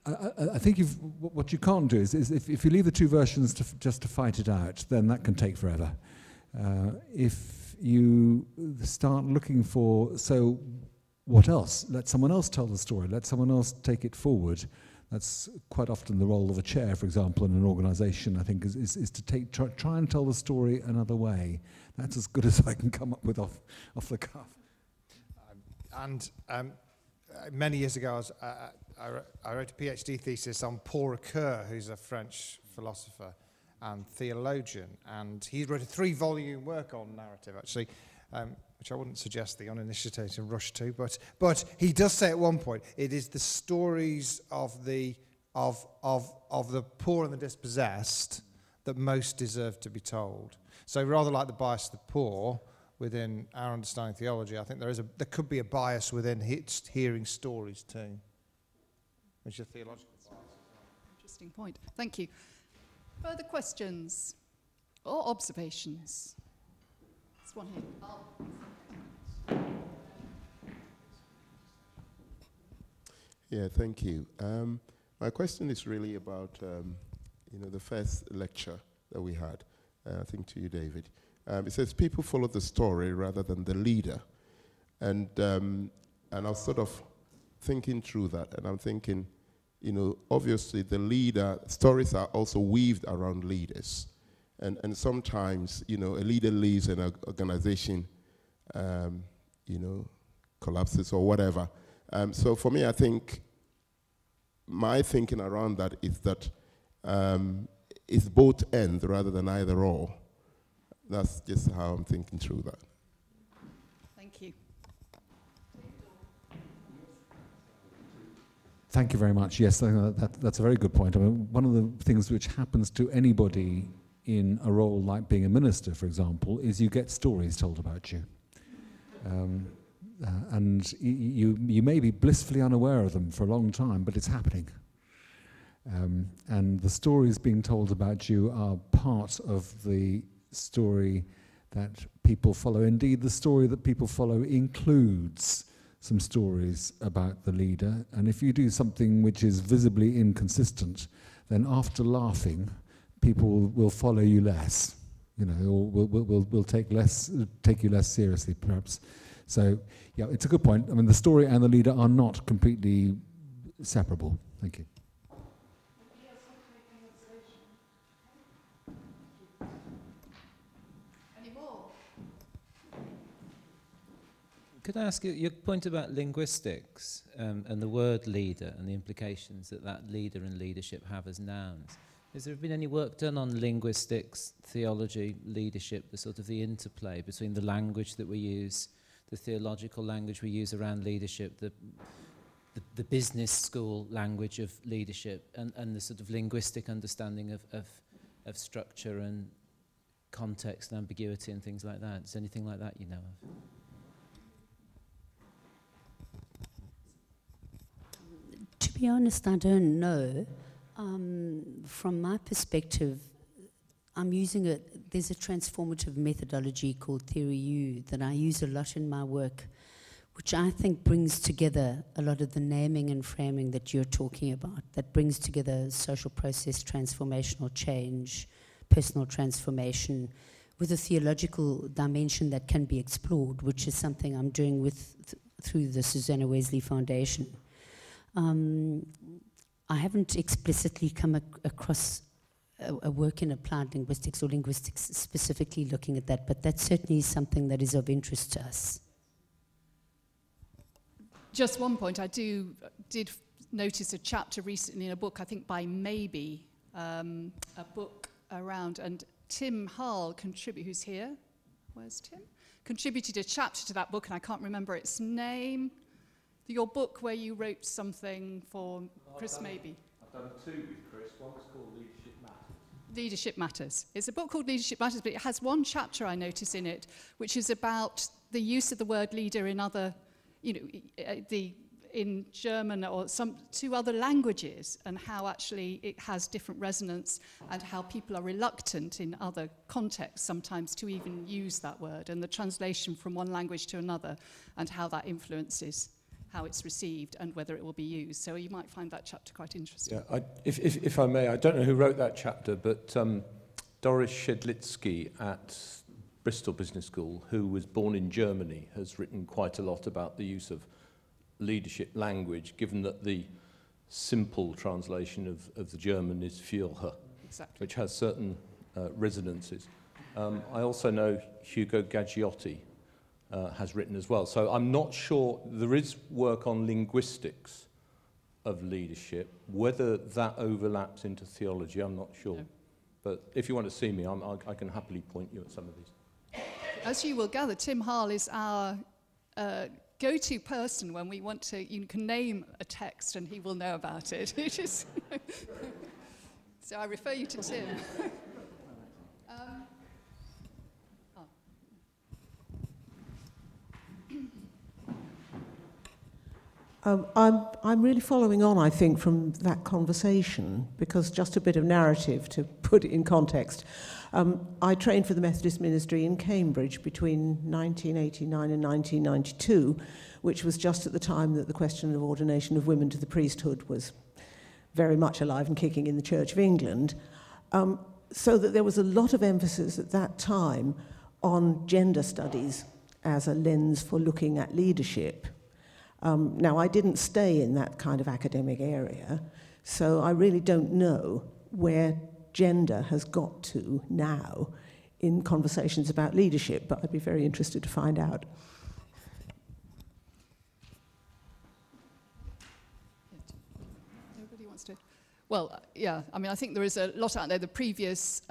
I think what you can't do is if you leave the two versions just to fight it out, then that can take forever. If you start looking for, so what else? Let someone else tell the story. Let someone else take it forward. That's quite often the role of a chair, for example, in an organisation, I think, is to try and tell the story another way. That's as good as I can come up with off the cuff.
Many years ago, I wrote a PhD thesis on Paul Ricoeur, who's a French philosopher and theologian, and he wrote a 3-volume work on narrative, actually, which I wouldn't suggest the uninitiated rush to, but he does say at one point, it is the stories of the poor and the dispossessed that most deserve to be told. So rather like the bias of the poor within our understanding of theology, I think there could be a bias within hearing stories too, which is a theological bias.
Interesting point. Thank you. Further questions or observations? There's one here.
Yeah, thank you. My question is really about, the first lecture that we had, I think to you, David. It says people follow the story rather than the leader. And I was sort of thinking through that, and I'm thinking, obviously the leader, stories are also weaved around leaders. And sometimes, a leader leaves an organization, collapses or whatever, So for me, I think my thinking around that is that it's both ends rather than either or. That's just how I'm thinking through that.
Thank you.
Thank you very much. Yes, that's a very good point. I mean, one of the things which happens to anybody in a role like being a minister, for example, is you get stories told about you. And you may be blissfully unaware of them for a long time, but it's happening. And the stories being told about you are part of the story that people follow. Indeed, the story that people follow includes some stories about the leader, and if you do something which is visibly inconsistent, then after laughing, people will follow you less, you know, or will take you less seriously, perhaps. So, yeah, it's a good point. I mean, the story and the leader are not completely separable. Thank you.
Could I ask you your point about linguistics and the word leader and the implications that that leader and leadership have as nouns? Has there been any work done on linguistics, theology, leadership, the sort of the interplay between the language that we use, the theological language we use around leadership, the business school language of leadership, and the sort of linguistic understanding of structure and context and ambiguity and things like that? Is anything like that you know of?
To be honest, I don't know. From my perspective, I'm using there's a transformative methodology called Theory U that I use a lot in my work, which I think brings together a lot of the naming and framing that you're talking about, that brings together social process, transformational change, personal transformation, with a theological dimension that can be explored, which is something I'm doing through the Susanna Wesley Foundation. I haven't explicitly come across a work in applied linguistics or linguistics specifically looking at that, but that certainly is something that is of interest to us.
Just one point, I did notice a chapter recently in a book, I think by Maybe, a book around, and Tim Harl who's here? Where's Tim? Contributed a chapter to that book, and I can't remember its name. Your book where you wrote something for Chris Maybe.
I've done two with Chris. One's called Leadership Matters.
Leadership Matters. It's a book called Leadership Matters, but it has one chapter I notice in it, which is about the use of the word leader in other, in German or two other languages, and how actually it has different resonance, and how people are reluctant in other contexts sometimes to even use that word, and the translation from one language to another, and how that influences how it's received and whether it will be used. So you might find that chapter quite interesting.
Yeah, if I may, I don't know who wrote that chapter, but Doris Shedlitsky at Bristol Business School, who was born in Germany, has written quite a lot about the use of leadership language, given that the simple translation of the German is Führer, exactly, which has certain resonances. I also know Hugo Gaggiotti has written as well. So I'm not sure, there is work on linguistics of leadership. Whether that overlaps into theology, I'm not sure. No. But if you want to see me, I can happily point you at some of these.
As you will gather, Tim Harl is our go-to person when we want to, you can name a text and he will know about it. So I refer you to Tim.
I'm really following on, I think, from that conversation, because just a bit of narrative to put it in context. I trained for the Methodist ministry in Cambridge between 1989 and 1992, which was just at the time that the question of ordination of women to the priesthood was very much alive and kicking in the Church of England. So that there was a lot of emphasis at that time on gender studies as a lens for looking at leadership. Now, I didn't stay in that kind of academic area, so I really don't know where gender has got to now in conversations about leadership, but I'd be very interested to find out.
Well, yeah, I mean, I think there is a lot out there. The previous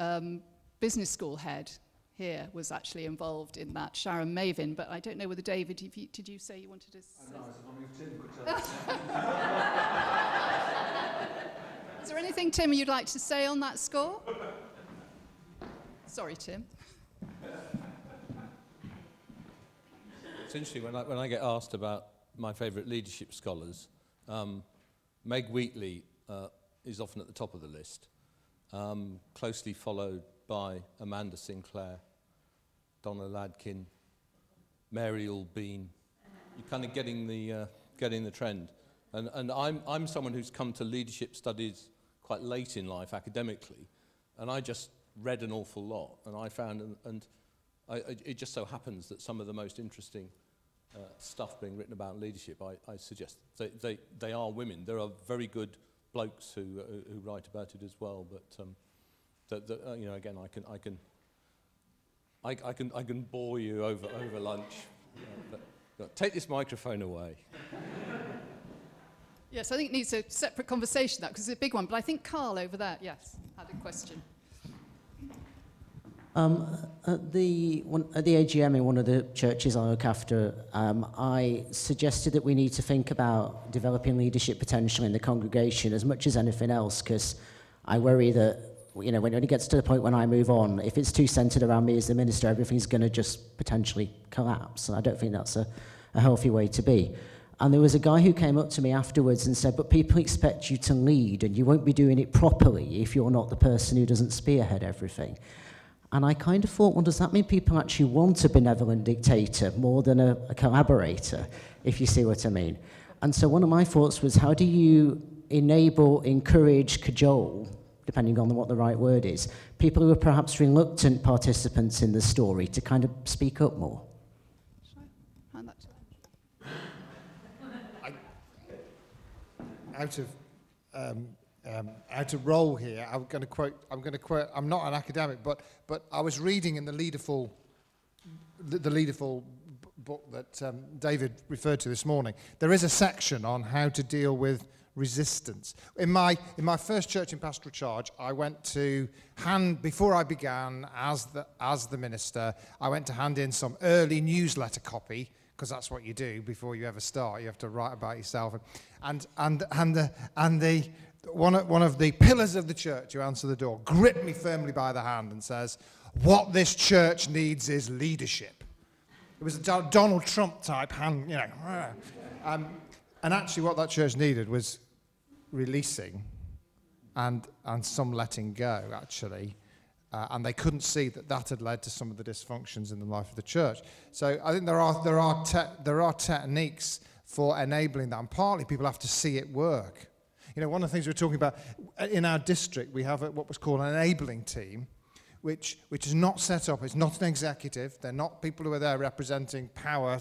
business school head here was actually involved in that, Sharon Mavin, but I don't know whether David, did you say you wanted to say?
I was wondering if Tim could tell us.
Is there anything, Tim, you'd like to say on that score? Sorry, Tim.
It's interesting, when I get asked about my favourite leadership scholars, Meg Wheatley is often at the top of the list, closely followed by Amanda Sinclair, Donna Ladkin, Mary Bean. You're kind of getting the trend. And I'm someone who's come to leadership studies quite late in life academically, and I just read an awful lot, and I found, it just so happens that some of the most interesting stuff being written about leadership, I suggest they are women. There are very good blokes who write about it as well, but you know, again, I can bore you over lunch. But take this microphone away.
Yes, I think it needs a separate conversation, that, because it's a big one. But I think Carl over there, yes, had a question.
At the AGM in one of the churches I look after, I suggested that we need to think about developing leadership potential in the congregation as much as anything else, because I worry that, you know, when it gets to the point when I move on, if it's too centred around me as the minister, everything's going to just potentially collapse. And I don't think that's a healthy way to be. And there was a guy who came up to me afterwards and said, but people expect you to lead, and you won't be doing it properly if you're not the person who doesn't spearhead everything. And I kind of thought, well, does that mean people actually want a benevolent dictator more than a collaborator, if you see what I mean? And so one of my thoughts was, how do you enable, encourage, cajole, depending on what the right word is, people who are perhaps reluctant participants in the story to kind of speak up more?
Shall I hand that to
Out of role here, I'm going to quote. I'm not an academic, but I was reading in the Leaderful book that David referred to this morning. There is a section on how to deal with resistance. In my first church in pastoral charge, I went to before I began as the minister, I went to hand in some early newsletter copy, because that's what you do before you ever start. You have to write about yourself, and one of the pillars of the church who answered the door gripped me firmly by the hand and says, "What this church needs is leadership." It was a Donald Trump type hand, you know. And actually, what that church needed was releasing and some letting go, actually. And they couldn't see that had led to some of the dysfunctions in the life of the church. So I think there are techniques for enabling that, and partly people have to see it work. You know, one of the things we're talking about in our district, we have what was called an enabling team, which is not set up. It's not an executive. They're not people who are there representing power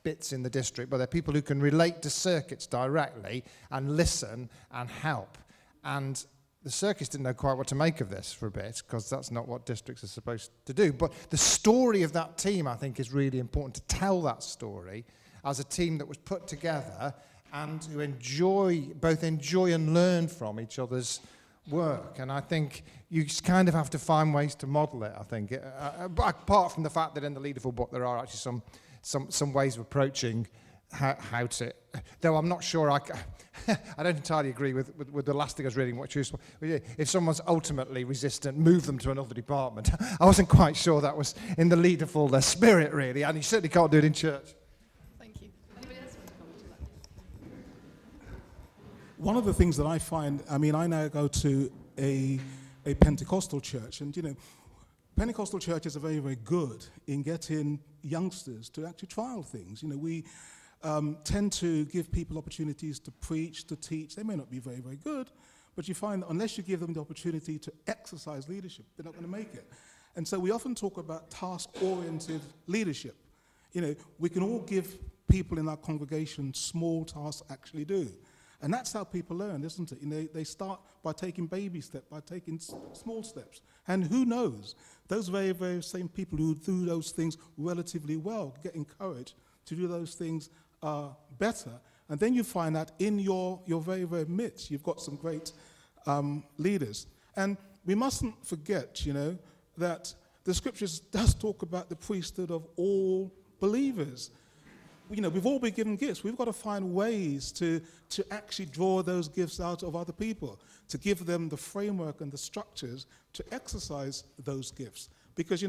bits in the district, but they're people who can relate to circuits directly and listen and help. And the circuits didn't know quite what to make of this for a bit, because that's not what districts are supposed to do. But the story of that team, I think, is really important, to tell that story as a team that was put together and who both enjoy and learn from each other's work. And I think you just kind of have to find ways to model it, I think. Apart from the fact that in the Leaderful book there are actually some ways of approaching how to, though I'm not sure I don't entirely agree with the last thing I was reading, which is if someone's ultimately resistant, move them to another department. I wasn't quite sure that was in the Leaderful spirit, really, and you certainly can't do it in church.
Thank you. Anybody else want to comment on that?
One of the things that I find, I mean, I now go to a Pentecostal church, and, you know, Pentecostal churches are very, very good in getting youngsters to actually trial things. You know, we tend to give people opportunities to preach, to teach. They may not be very, very good, but you find that unless you give them the opportunity to exercise leadership, they're not going to make it. And so we often talk about task-oriented leadership. You know, we can all give people in our congregation small tasks to actually do. And that's how people learn, isn't it? You know, they start by taking baby steps, by taking small steps. And who knows, those very, very same people who do those things relatively well get encouraged to do those things better. And then you find that in your very, very midst, you've got some great leaders. And we mustn't forget, that the scriptures does talk about the priesthood of all believers. We've all been given gifts. We've got to find ways to actually draw those gifts out of other people, to give them the framework and the structures to exercise those gifts. Because,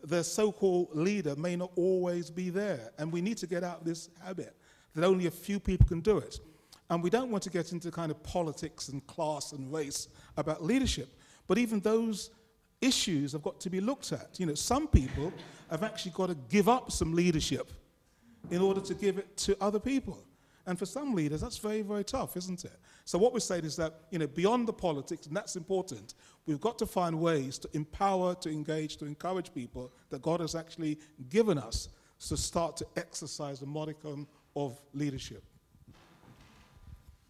the so-called leader may not always be there. And we need to get out of this habit that only a few people can do it. And we don't want to get into kind of politics and class and race about leadership. But even those issues have got to be looked at. Some people have actually got to give up some leadership in order to give it to other people. And for some leaders, that's very, very tough, isn't it? So what we're saying is that, beyond the politics, and that's important, we've got to find ways to empower, to engage, to encourage people that God has actually given us to start to exercise a modicum of leadership.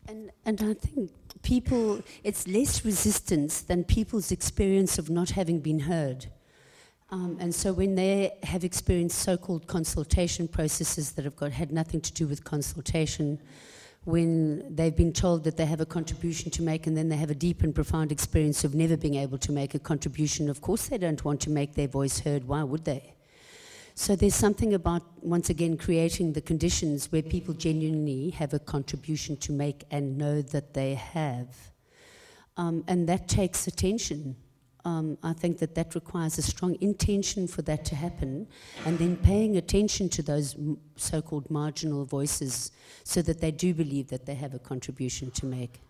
And I think it's less resistance than people's experience of not having been heard. And so when they have experienced so-called consultation processes that have had nothing to do with consultation, when they've been told that they have a contribution to make and then they have a deep and profound experience of never being able to make a contribution, of course they don't want to make their voice heard. Why would they? So there's something about, once again, creating the conditions where people genuinely have a contribution to make and know that they have. And that takes attention. I think that requires a strong intention for that to happen, and then paying attention to those so-called marginal voices so that they do believe that they have a contribution to make.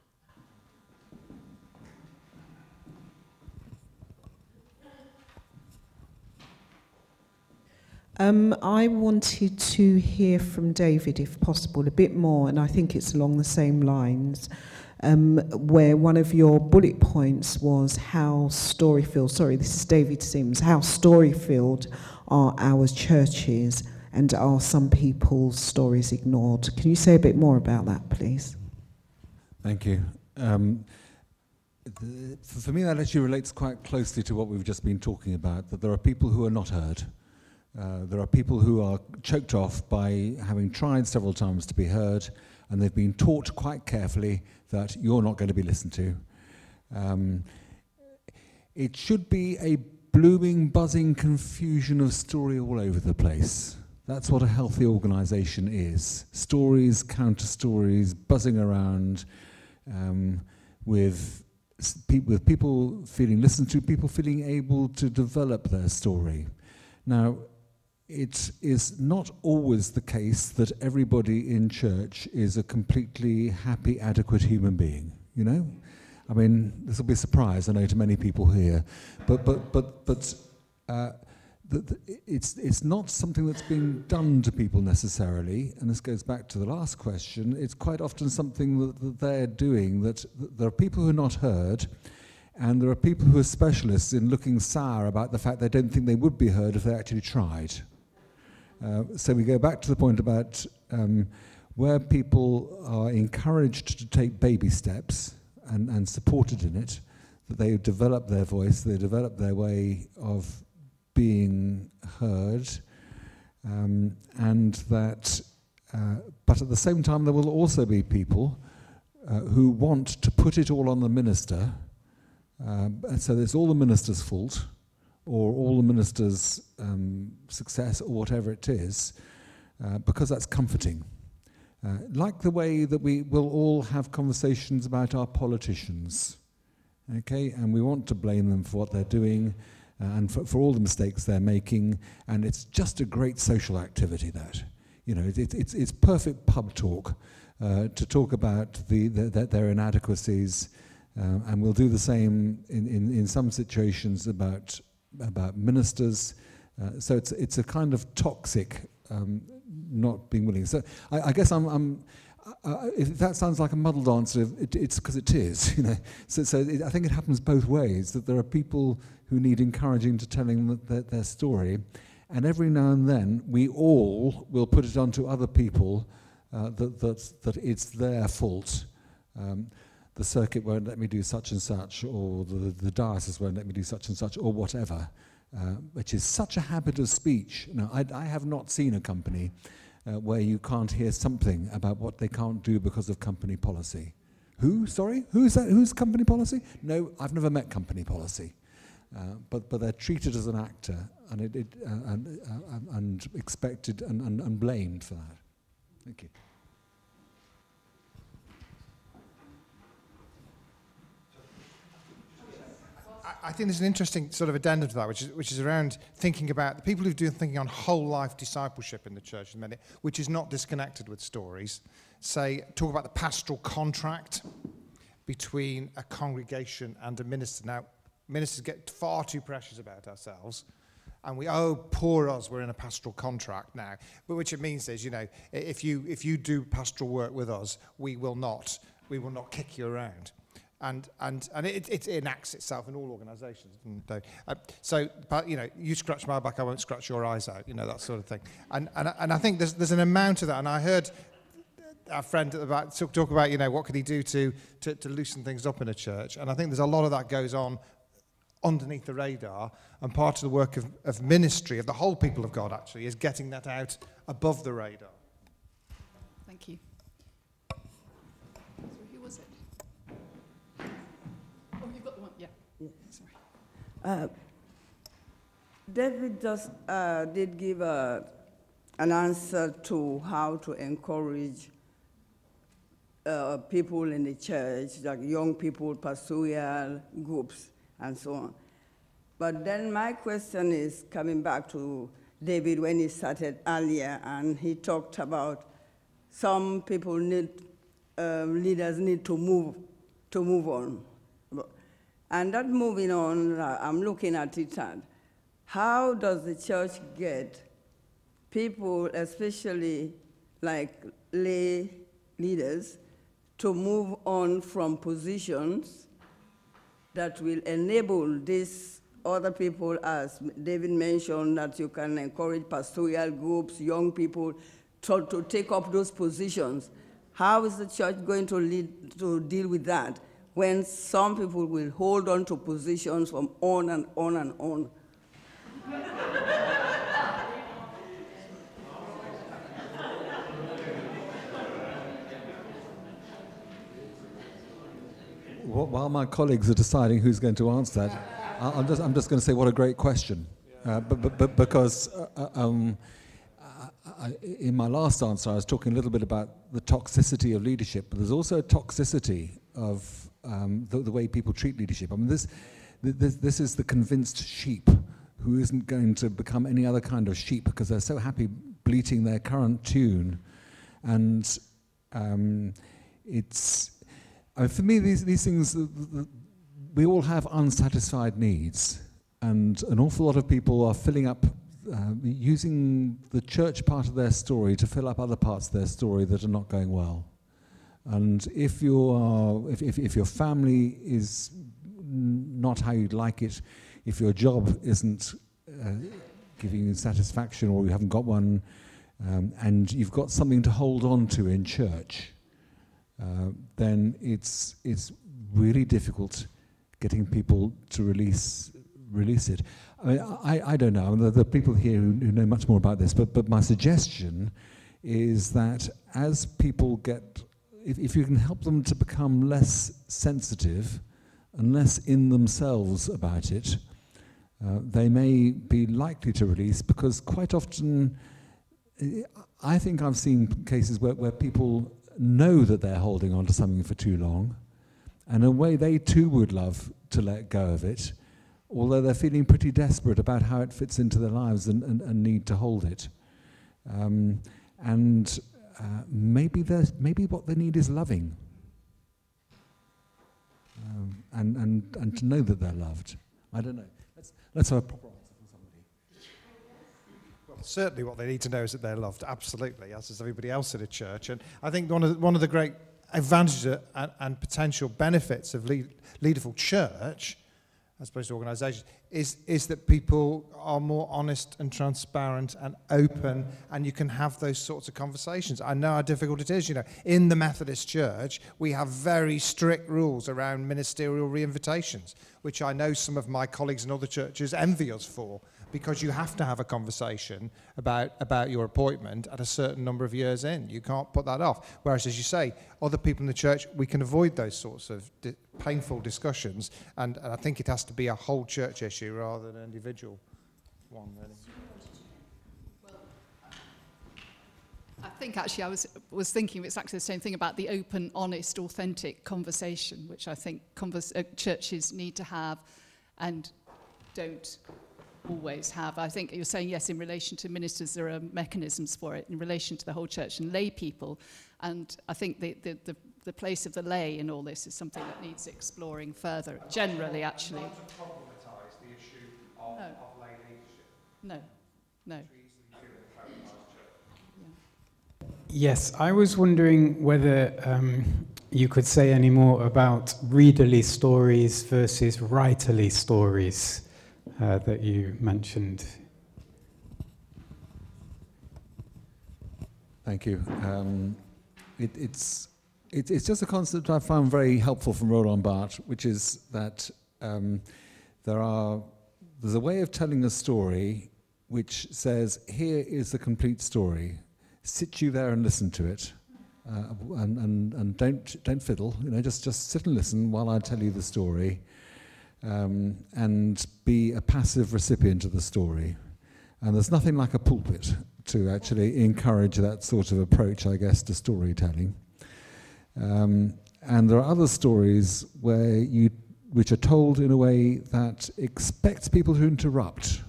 I wanted to hear from David, if possible, a bit more, and I think it's along the same lines, where one of your bullet points was how story-filled, sorry, this is David Sims, how story-filled are our churches, and are some people's stories ignored? Can you say a bit more about that, please?
Thank you. For me, that actually relates quite closely to what we've just been talking about, that there are people who are not heard. There are people who are choked off by having tried several times to be heard, and they've been taught quite carefully that you're not going to be listened to. It should be a blooming, buzzing confusion of story all over the place. That's what a healthy organisation is. Stories, counter-stories, buzzing around, with people feeling listened to, people feeling able to develop their story. Now, it is not always the case that everybody in church is a completely happy, adequate human being, I mean, this will be a surprise, I know, to many people here, but it's not something that's being done to people necessarily, and this goes back to the last question. It's quite often something that they're doing, that there are people who are not heard, and there are people who are specialists in looking sour about the fact they don't think they would be heard if they actually tried. So we go back to the point about where people are encouraged to take baby steps and supported in it, that they develop their voice, they develop their way of being heard, and that, but at the same time there will also be people who want to put it all on the minister, and so it's all the minister's fault, or all the minister's success, or whatever it is, because that's comforting. Like the way that we will all have conversations about our politicians, okay, and we want to blame them for what they're doing, and for all the mistakes they're making, and it's just a great social activity, that. It's perfect pub talk to talk about their inadequacies, and we'll do the same in some situations about ministers. So it's a kind of toxic not being willing. So I guess if that sounds like a muddled answer, it's because it is. So I think it happens both ways, that there are people who need encouraging to telling their story, and every now and then we all will put it onto other people that it's their fault. The circuit won't let me do such and such, or the diocese won't let me do such and such, or whatever, which is such a habit of speech. Now, I have not seen a company where you can't hear something about what they can't do because of company policy. Who? Sorry? Who's that? Who's company policy? No, I've never met company policy. But they're treated as an actor and expected and blamed for that. Thank you.
I think there's an interesting sort of addendum to that, which is around thinking about the people who do thinking on whole life discipleship in the church in a minute, which is not disconnected with stories. Talk about the pastoral contract between a congregation and a minister. Now, ministers get far too precious about ourselves, and poor us, we're in a pastoral contract now. But which it means is, if you do pastoral work with us, we will not kick you around. And it enacts itself in all organisations. But you scratch my back, I won't scratch your eyes out. That sort of thing. And I think there's an amount of that. And I heard our friend at the back talk about what could he do to loosen things up in a church. And I think there's a lot of that goes on underneath the radar. And part of the work of ministry of the whole people of God actually is getting that out above the radar.
Thank you. Who was it? Oh, you've got the one, yeah. Sorry.
David just did give an answer to how to encourage people in the church, like young people, pastoral groups, and so on. But then my question is coming back to David when he started earlier, and he talked about some people leaders need to move on. And that moving on, I'm looking at it and how does the church get people, especially like lay leaders, to move on from positions that will enable these other people, as David mentioned, that you can encourage pastoral groups, young people, to take up those positions. How is the church going to deal with that when some people will hold on to positions from on and on and on?
While my colleagues are deciding who's going to answer that, I'm just going to say what a great question. Because in my last answer, I was talking a little bit about the toxicity of leadership, but there's also a toxicity of the way people treat leadership. I mean, this is the convinced sheep who isn't going to become any other kind of sheep because they're so happy bleating their current tune. And for me, these things, we all have unsatisfied needs, and an awful lot of people are filling up, using the church part of their story to fill up other parts of their story that are not going well. And if your family is not how you'd like it, if your job isn't giving you satisfaction, or you haven't got one, and you've got something to hold on to in church, then it's really difficult getting people to release it. I mean, I don't know. There are people here who know much more about this, but my suggestion is that as people if you can help them to become less sensitive and less in themselves about it, they may be likely to release, because quite often, I think I've seen cases where people know that they're holding on to something for too long, and in a way they too would love to let go of it, although they're feeling pretty desperate about how it fits into their lives and need to hold it. Maybe what they need is loving, and to know that they're loved. I don't know. Let's have a proper answer from somebody.
Well, certainly what they need to know is that they're loved, absolutely, as is everybody else in a church. And I think one of the great advantages and potential benefits of Leaderful Church, as opposed to organisations, is that people are more honest and transparent and open, and you can have those sorts of conversations. I know how difficult it is. You know, in the Methodist Church, we have very strict rules around ministerial re-invitations, which I know some of my colleagues in other churches envy us for, because you have to have a conversation about your appointment at a certain number of years in. You can't put that off. Whereas, as you say, other people in the church, we can avoid those sorts of painful discussions, and I think it has to be a whole church issue rather than an individual one, really.
Well, I think actually I was thinking it's actually the same thing about the open, honest, authentic conversation, which I think churches need to have and don't always have. I think you're saying, yes, in relation to ministers, there are mechanisms for it. In relation to the whole church and lay people, and I think the place of the lay in all this is something that needs exploring further, generally, actually.
Not to problematise the issue of lay leadership.
No.
Yes, I was wondering whether you could say any more about readerly stories versus writerly stories that you mentioned.
There's just a concept I found very helpful from Roland Barthes, which is that there's a way of telling a story which says, here is the complete story. Sit you there and listen to it, and don't fiddle. You know, just sit and listen while I tell you the story, and be a passive recipient of the story. And there's nothing like a pulpit to actually encourage that sort of approach, I guess, to storytelling. And there are other stories which are told in a way that expects people to interrupt.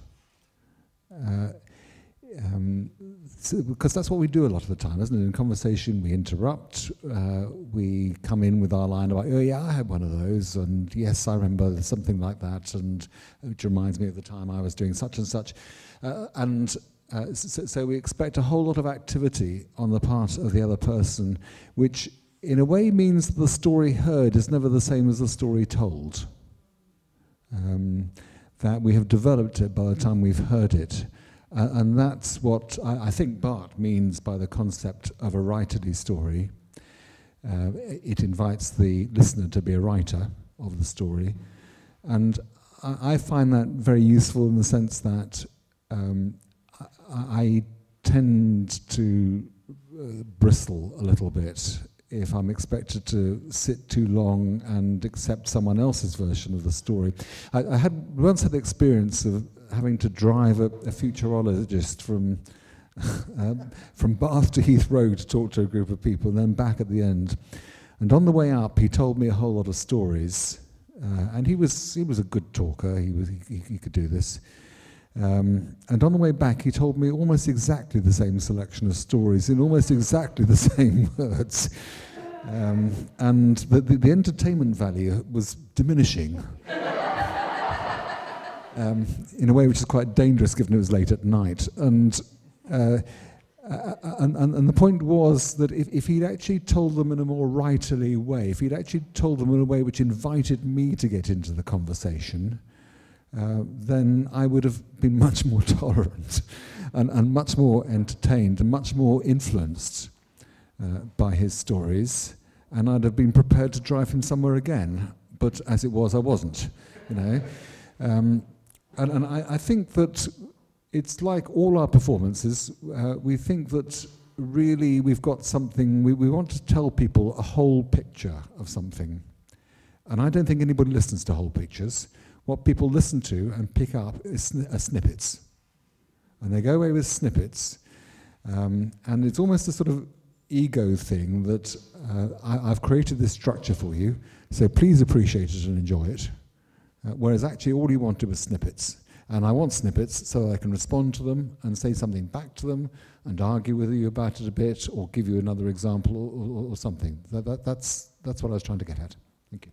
Because that's what we do a lot of the time, isn't it? In conversation, we interrupt, we come in with our line about, oh yeah, I had one of those, and yes, I remember something like that, and which reminds me of the time I was doing such and such. So we expect a whole lot of activity on the part of the other person, which in a way means the story heard is never the same as the story told. That we have developed it by the time we've heard it. And that's what I think Barthes means by the concept of a writerly story. It invites the listener to be a writer of the story. And I find that very useful in the sense that I tend to bristle a little bit if I'm expected to sit too long and accept someone else's version of the story. I once had the experience of having to drive a futurologist from Bath to Heathrow to talk to a group of people, and then back at the end. And on the way up, he told me a whole lot of stories, and he was a good talker. He could do this. And on the way back, he told me almost exactly the same selection of stories in almost exactly the same words. And the entertainment value was diminishing. In a way which is quite dangerous given it was late at night. And the point was that if he'd actually told them in a more writerly way, if he'd actually told them in a way which invited me to get into the conversation, then I would have been much more tolerant and much more entertained and much more influenced by his stories, and I'd have been prepared to drive him somewhere again. But as it was, I wasn't, you know. And I think that it's like all our performances, we think that really we've got something, we want to tell people a whole picture of something. And I don't think anybody listens to whole pictures. What people listen to and pick up are snippets. And they go away with snippets. And it's almost a sort of ego thing that I've created this structure for you, so please appreciate it and enjoy it. Whereas actually all you wanted was snippets. And I want snippets so that I can respond to them and say something back to them and argue with you about it a bit or give you another example or something. That's what I was trying to get at. Thank you.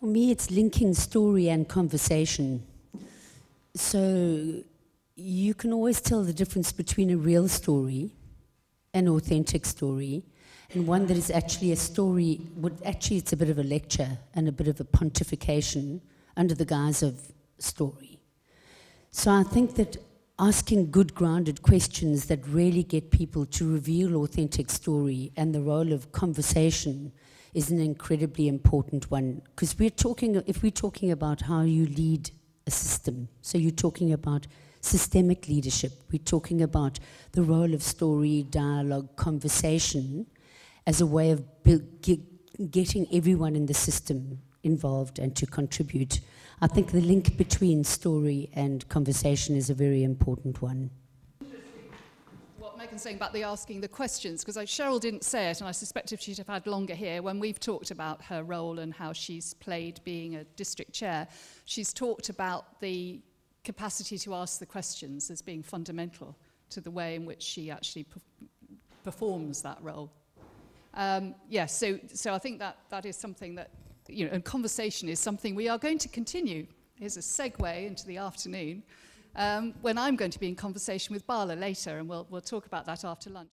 For me, it's linking story and conversation. So you can always tell the difference between a real story, an authentic story, and one that is actually a story, actually it's a bit of a lecture and a bit of a pontification under the guise of story. So I think that asking good grounded questions that really get people to reveal authentic story and the role of conversation is an incredibly important one, because if we're talking about how you lead a system, so you're talking about systemic leadership, we're talking about the role of story, dialogue, conversation as a way of getting everyone in the system involved and to contribute. I think the link between story and conversation is a very important one.
What Megan's saying about the asking the questions, because Cheryl didn't say it, and I suspect if she'd have had longer here, when we've talked about her role and how she's played being a district chair, she's talked about the capacity to ask the questions as being fundamental to the way in which she actually performs that role. Yes, so I think that is something that, and conversation is something we are going to continue. Here's a segue into the afternoon, when I'm going to be in conversation with Bala later, and we'll talk about that after lunch.